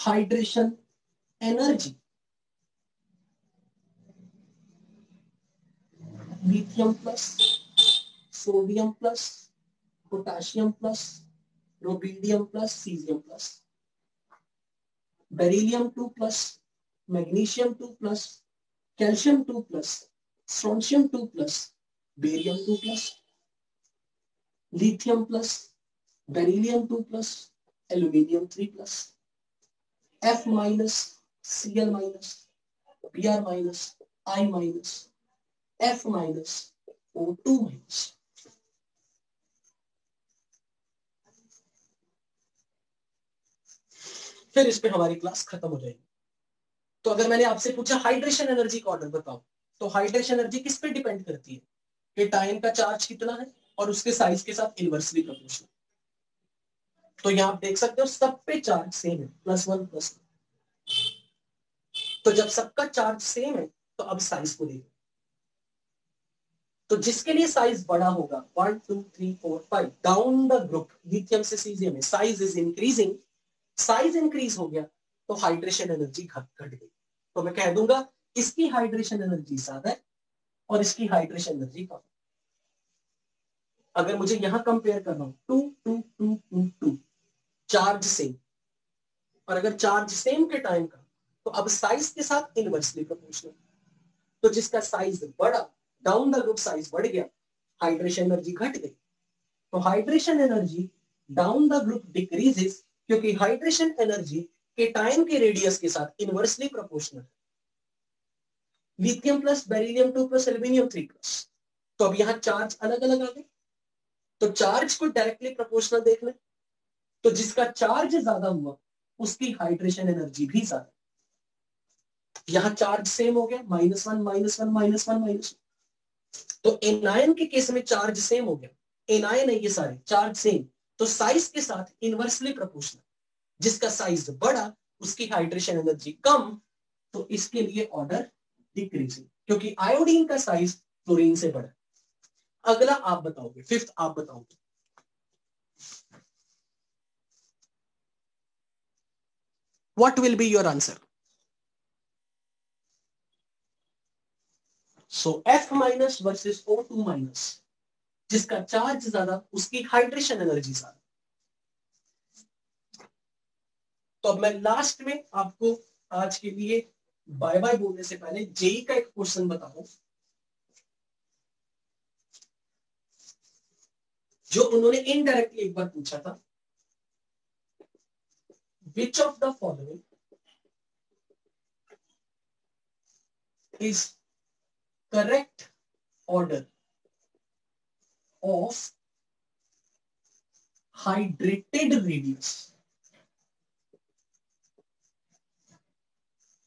hydration energy. Lithium plus, sodium plus, potassium plus, rubidium plus, cesium plus, beryllium 2 plus, magnesium 2 plus, calcium 2 plus, strontium 2 plus, barium 2 plus, lithium plus, beryllium 2 plus, aluminium 3 plus, F minus, Cl minus, Br minus, I minus, F minus O2 minus. फिर इस पे हमारी class खत्म हो जाएगी। तो अगर मैंने आपसे पूछा हाइड्रेशन एनर्जी का ऑर्डर बताओ, तो हाइड्रेशन एनर्जी किस पे डिपेंड करती है कि टाइम का चार्ज कितना है और उसके साइज के साथ इनवर्सली प्रोपोर्शनल। तो यहां आप देख सकते हो सब पे चार्ज सेम है, +1 +1। तो जब सबका चार्ज सेम है तो अब साइज को देखो, तो जिसके लिए साइज बड़ा होगा 1 2 3 4 5 डाउन द ग्रुप लिथियम से सीजियम में size is increasing, size increase हो गया तो हाइड्रेशन एनर्जी घट गई। तो मैं कह दूंगा इसकी हाइड्रेशन एनर्जी ज्यादा है और इसकी हाइड्रेशन एनर्जी कम। अगर मुझे यहां कंपेयर करना हो 2 2 2 2 2 चार्ज सेम, और अगर चार्ज सेम के टाइम का तो अब साइज के साथ इनवर्सली प्रोपोर्शनल। तो जिसका साइज बढ़ा, डाउन द ग्रुप साइज बढ़ गया, हाइड्रेशन एनर्जी घट गई। तो hydration energy down the group decreases क्योंकि हाइड्रेशन एनर्जी के टाइम के रेडियस के साथ inversely proportional. Lithium plus beryllium 2 plus aluminium 3 plus. तो अब यहां चार्ज अलग अलग आ गए, तो चार्ज को डायरेक्टली प्रोपोर्शनल देख ले, तो जिसका चार्ज ज्यादा हुआ उसकी हाइड्रेशन एनर्जी भी ज्यादा। यहां चार्ज सेम हो गया, -1 -1 -1 -1। तो एनायन के केस में चार्ज सेम हो गया, एनायन है ये सारे, चार्ज सेम, तो साइज के साथ इनवर्सली प्रोपोर्शनल। जिसका साइज बड़ा उसकी हाइड्रेशन एनर्जी कम, तो इसके लिए ऑर्डर डिक्रीजिंग, क्योंकि आयोडीन का साइज क्लोरीन से बड़ा। अगला आप बताओगे, फिफ्थ आप बताओगे। What will be your answer? So F minus versus O2 minus, जिसका चार्ज ज्यादा उसकी हाइड्रेशन एनर्जी ज्यादा। तो अब मैं लास्ट में आपको आज के लिए बाय बाय बोलने से पहले जेई का एक क्वेश्चन बताऊं जो उन्होंने इनडायरेक्टली एक बार पूछा था। Which of the following is correct order of hydrated radius?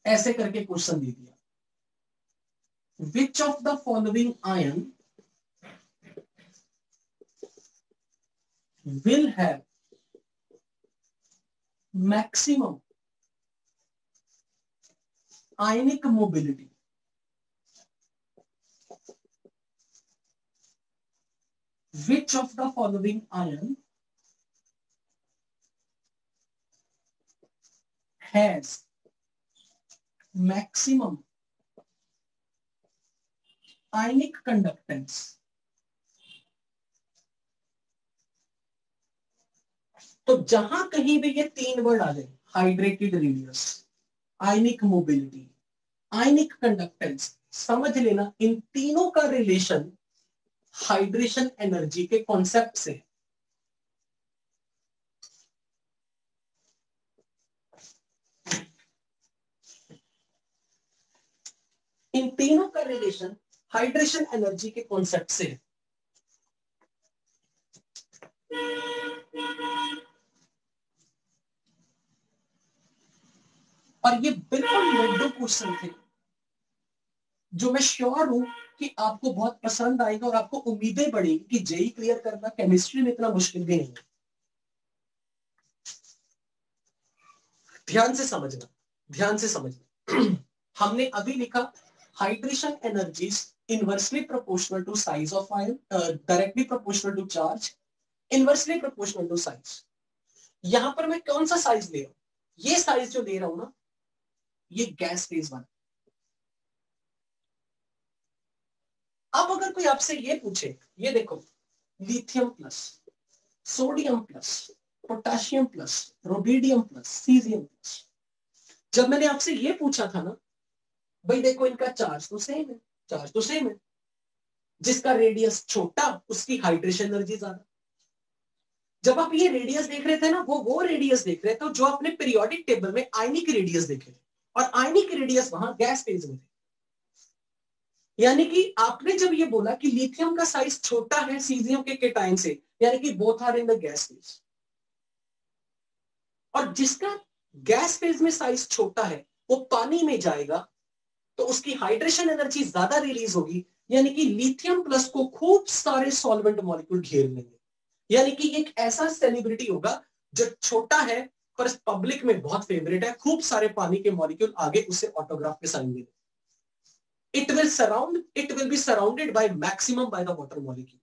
ऐसे करके क्वेश्चन दे दिया। Which of the following ion will have maximum ionic mobility? Which of the following ion has maximum ionic conductance? तो जहां कहीं भी ये तीन वर्ड आ जाए, हाइड्रेटेड रेडियस, आयनिक मोबिलिटी, आयनिक कंडक्टेंस, समझ लेना इन तीनों का रिलेशन हाइड्रेशन एनर्जी के कॉन्सेप्ट से। इन तीनों का रिलेशन हाइड्रेशन एनर्जी के कॉन्सेप्ट से है। और ये बिल्कुल लड्डू क्वेश्चन थे जो मैं श्योर हूं कि आपको बहुत पसंद आएगा और आपको उम्मीदें बढ़ेगी कि जेई क्लियर करना केमिस्ट्री में इतना मुश्किल भी नहीं है। ध्यान से समझना, ध्यान से समझना। हमने अभी लिखा hydration energies inversely proportional to size of ion, directly proportional to charge, inversely proportional to size. यहां पर मैं कौन सा साइज ले रहा हूं? ये साइज जो ले रहा हूं ना, ये गैस फेज 1। अब अगर कोई आपसे ये पूछे, ये देखो, lithium plus, sodium plus, potassium plus, rubidium plus, caesium plus. जब मैंने आपसे ये पूछा था ना, भाई देखो इनका चार्ज तो सेम है, चार्ज तो सेम है, जिसका रेडियस छोटा उसकी हाइड्रेशन एनर्जी ज्यादा। जब आप ये रेडियस देख रहे थे ना, वो रेडियस देख रहे थे जो आपने पीरियोडिक टेबल में आयनिक रेडियस देखे थे, और आयनिक रेडियस वहां गैस फेज में थे। यानी कि आपने जब ये बोला कि लिथियम का साइज छोटा है सीजियम के केटायन से, यानी कि both are in the gas phase, और जिसका गैस फेज में साइज छोटा है वो पानी में जाएगा तो उसकी हाइड्रेशन एनर्जी ज्यादा रिलीज होगी, यानी कि लिथियम प्लस को खूब सारे सॉल्वेंट मॉलिक्यूल घेर लेंगे। यानी कि एक ऐसा सेलिब्रिटी होगा जो छोटा है पर पब्लिक में बहुत फेवरेट है, खूब सारे पानी के मॉलिक्यूल आगे उसे ऑटोग्राफ पे साइन देंगे। It will be surrounded by maximum by the water molecule.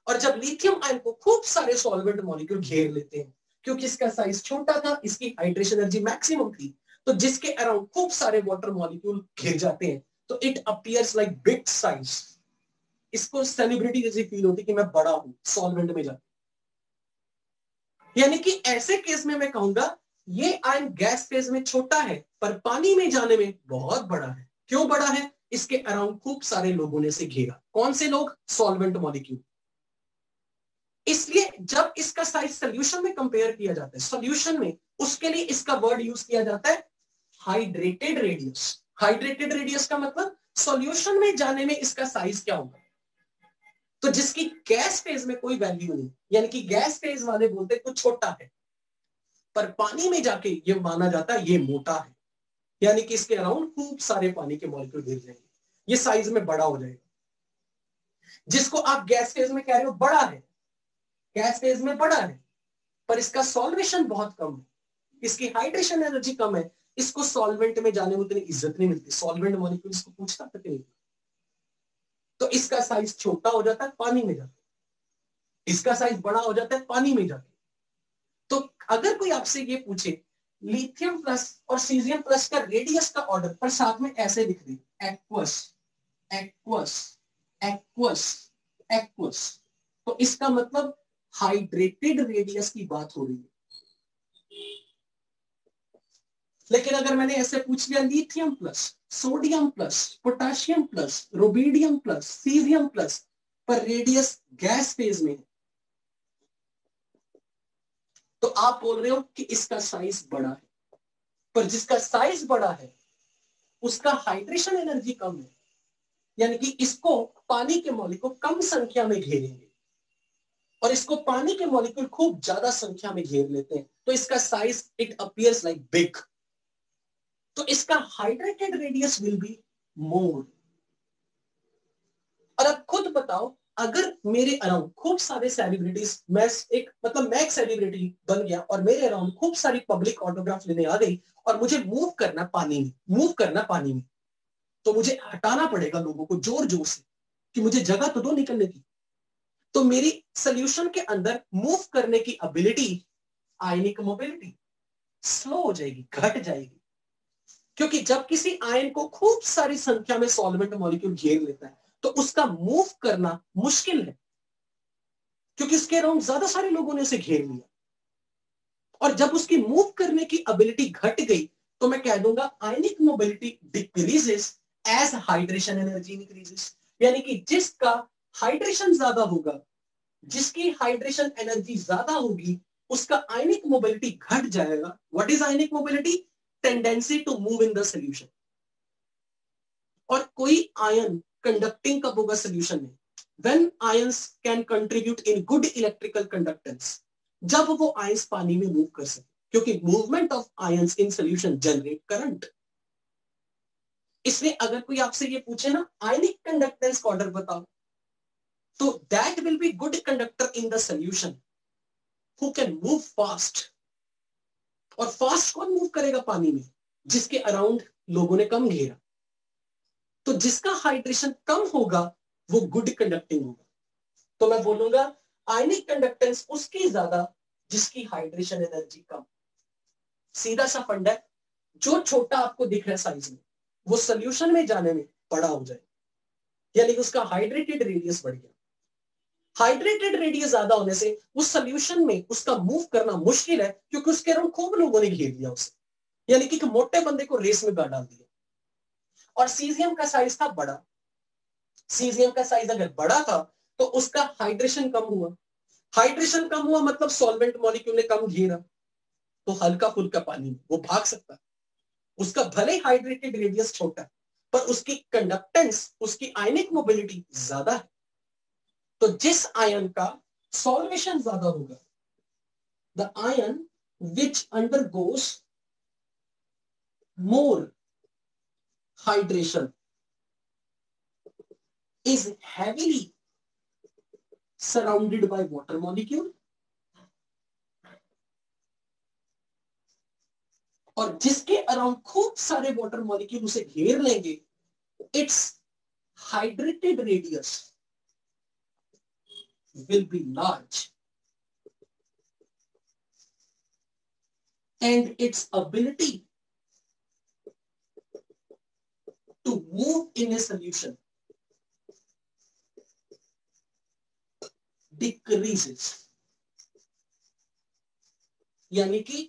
और जब लिथियम आयन को खूब सारे सॉल्वेंट मॉलिक्यूल घेर लेते हैं, क्योंकि इसका साइज छोटा था, इसकी हाइड्रेशन एनर्जी मैक्सिमम थी, तो जिसके अराउंड खूब सारे वाटर मॉलिक्यूल घिर जाते हैं, तो it appears like big size. इसको सेलिब्रिटी जैसी फील होती कि मैं बड़ा हूं सॉल्वेंट में जाके। यानी कि ऐसे केस में मैं कहूंगा ये आयन गैस फेज में छोटा है पर पानी में जाने में बहुत बड़ा है। क्यों बड़ा है? इसके अराउंड खूब सारे लोगों ने इसे घेरा। कौन से लोग? Solvent molecule. इसलिए जब इसका साइज सोल्यूशन में कंपेयर किया जाता है, सोल्यूशन में, उसके लिए इसका वर्ड यूज किया जाता है हाइड्रेटेड रेडियस। हाइड्रेटेड रेडियस का मतलब सॉल्यूशन में जाने में इसका साइज क्या होगा। तो जिसकी गैस फेज में कोई वैल्यू नहीं, यानी कि गैस फेज वाले बोलते कुछ छोटा है, पर पानी में जाके ये माना जाता है ये मोटा है, यानी कि इसके अराउंड खूब सारे पानी के मॉलिक्यूल गिर जाएंगे, ये साइज में बड़ा हो जाएगा। जिसको आप गैस फेज में कह रहे हो बड़ा है, गैस फेज में बड़ा है, पर इसका सॉल्वेशन बहुत कम है, इसकी हाइड्रेशन एनर्जी कम है, इसको सॉल्वेंट में जाने में उतनी इज्जत नहीं मिलती, सॉल्वेंट मॉलिक्यूल इसको पूछता तक नहीं, तो इसका साइज छोटा हो जाता है पानी में जाके, इसका साइज बड़ा हो जाता है पानी में जाके। तो अगर कोई आपसे ये पूछे लिथियम प्लस और सीजियम प्लस का रेडियस का ऑर्डर, पर साथ में ऐसे लिख दे एक्वस एक्वस एक्वस एक्वस, तो इसका मतलब हाइड्रेटेड रेडियस की बात हो रही है। लेकिन अगर मैंने ऐसे पूछ लिया lithium plus, sodium plus, potassium plus, rubidium plus, caesium plus, पर रेडियस गैस फेज में है, तो आप बोल रहे हो कि इसका साइज बड़ा है, पर जिसका साइज बड़ा है उसका हाइड्रेशन एनर्जी कम है, यानी कि इसको पानी के मॉलिक्यूल कम संख्या में घेरेंगे और इसको पानी के मॉलिक्यूल खूब ज्यादा संख्या में घेर लेते हैं, तो इसका size it appears like big, तो इसका hydrated radius will be more. और अब खुद बताओ, अगर मेरे अराउंड खूब सारे सेलिब्रिटीज, मैं एक सेलिब्रिटी बन गया और मेरे अराउंड खूब सारी पब्लिक ऑटोग्राफ लेने आ गई और मुझे मूव करना पानी में, तो मुझे हटाना पड़ेगा लोगों को जोर जोर से कि मुझे जगह तो दो निकलने की। तो मेरी सोल्यूशन के अंदर मूव करने की एबिलिटी, आयनिक मोबिलिटी, स्लो हो जाएगी, घट जाएगी, क्योंकि जब किसी आयन को खूब सारी संख्या में सॉल्वेंट मॉलिक्यूल घेर लेता है तो उसका मूव करना मुश्किल है, क्योंकि उसके अराउंड ज्यादा सारे लोगों ने उसे घेर लिया। और जब उसकी मूव करने की एबिलिटी घट गई तो मैं कह दूंगा ionic mobility decreases as hydration energy increases, यानी कि जिसका हाइड्रेशन ज्यादा होगा, जिसकी हाइड्रेशन एनर्जी ज्यादा होगी, उसका आयनिक मोबिलिटी घट जाएगा। What is ionic mobility? Tendency to move in the solution. और कोई आयन कंडक्टिंग कब होगा सॉल्यूशन में? When ions can contribute in good electrical conductance, जब वो आयंस पानी में मूव कर सके, क्योंकि movement of ions in solution generate current. इसलिए अगर कोई आपसे ये पूछे ना आयनिक कंडक्टेंस का ऑर्डर बताओ, तो that will be good conductor in the solution who can move fast. और फास्ट कौन मूव करेगा पानी में? जिसके अराउंड लोगों ने कम घेरा। तो जिसका हाइड्रेशन कम होगा वो गुड कंडक्टिंग होगा। तो मैं बोलूंगा आयनिक कंडक्टेंस उसकी ज्यादा जिसकी हाइड्रेशन एनर्जी कम। सीधा सा फंडा है, जो छोटा आपको दिख रहा है साइज में, वो सोल्यूशन में जाने में बड़ा हो जाए, यानी कि उसका हाइड्रेटेड रेडियस बढ़ गया। हाइड्रेटेड रेडियस ज्यादा होने से उस सोल्यूशन में उसका मूव करना मुश्किल है, क्योंकि उसके अराउंड खूब लोगों ने घेर लिया उसे, यानी कि मोटे बंदे को रेस में डाल दिया। और सीजियम का साइज था बड़ा, सीजियम का साइज अगर बड़ा था तो उसका हाइड्रेशन कम हुआ, हाइड्रेशन कम हुआ मतलब सॉल्वेंट मॉलिक्यूल ने कम घेरा, तो हल्का फुल्का पानी में वो भाग सकता है। उसका भले हाइड्रेटेड रेडियस छोटा है पर उसकी कंडक्टेंस, उसकी आयनिक मोबिलिटी ज्यादा है। तो जिस आयन का सॉल्वेशन ज्यादा होगा, the ion which undergoes more hydration is heavily surrounded by water molecule, और जिसके अराउंड खूब सारे वाटर मॉलिक्यूल उसे घेर लेंगे, it's hydrated radius will be large and its ability to move in a solution decreases. यानी कि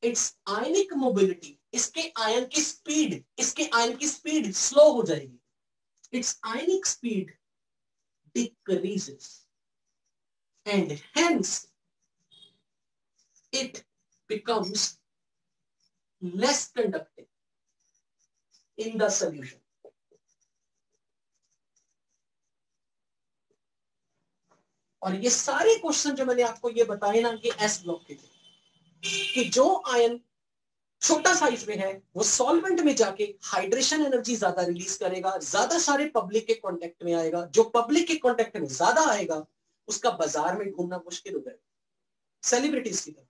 इट्स आयनिक मोबिलिटी, इसके आयन की स्पीड स्लो हो जाएगी, it's ionic speed decreases and hence it becomes less conductive in the solution. और ये सारे question जो मैंने आपको ये बताए ना, ये एस ब्लॉक के थे, कि जो आयन छोटा साइज में है वो सॉल्वेंट में जाके हाइड्रेशन एनर्जी ज्यादा रिलीज करेगा, ज्यादा सारे पब्लिक के कांटेक्ट में आएगा, जो पब्लिक के कांटेक्ट में ज्यादा आएगा उसका बाजार में घूमना मुश्किल हो जाएगा, सेलिब्रिटीज की तरह।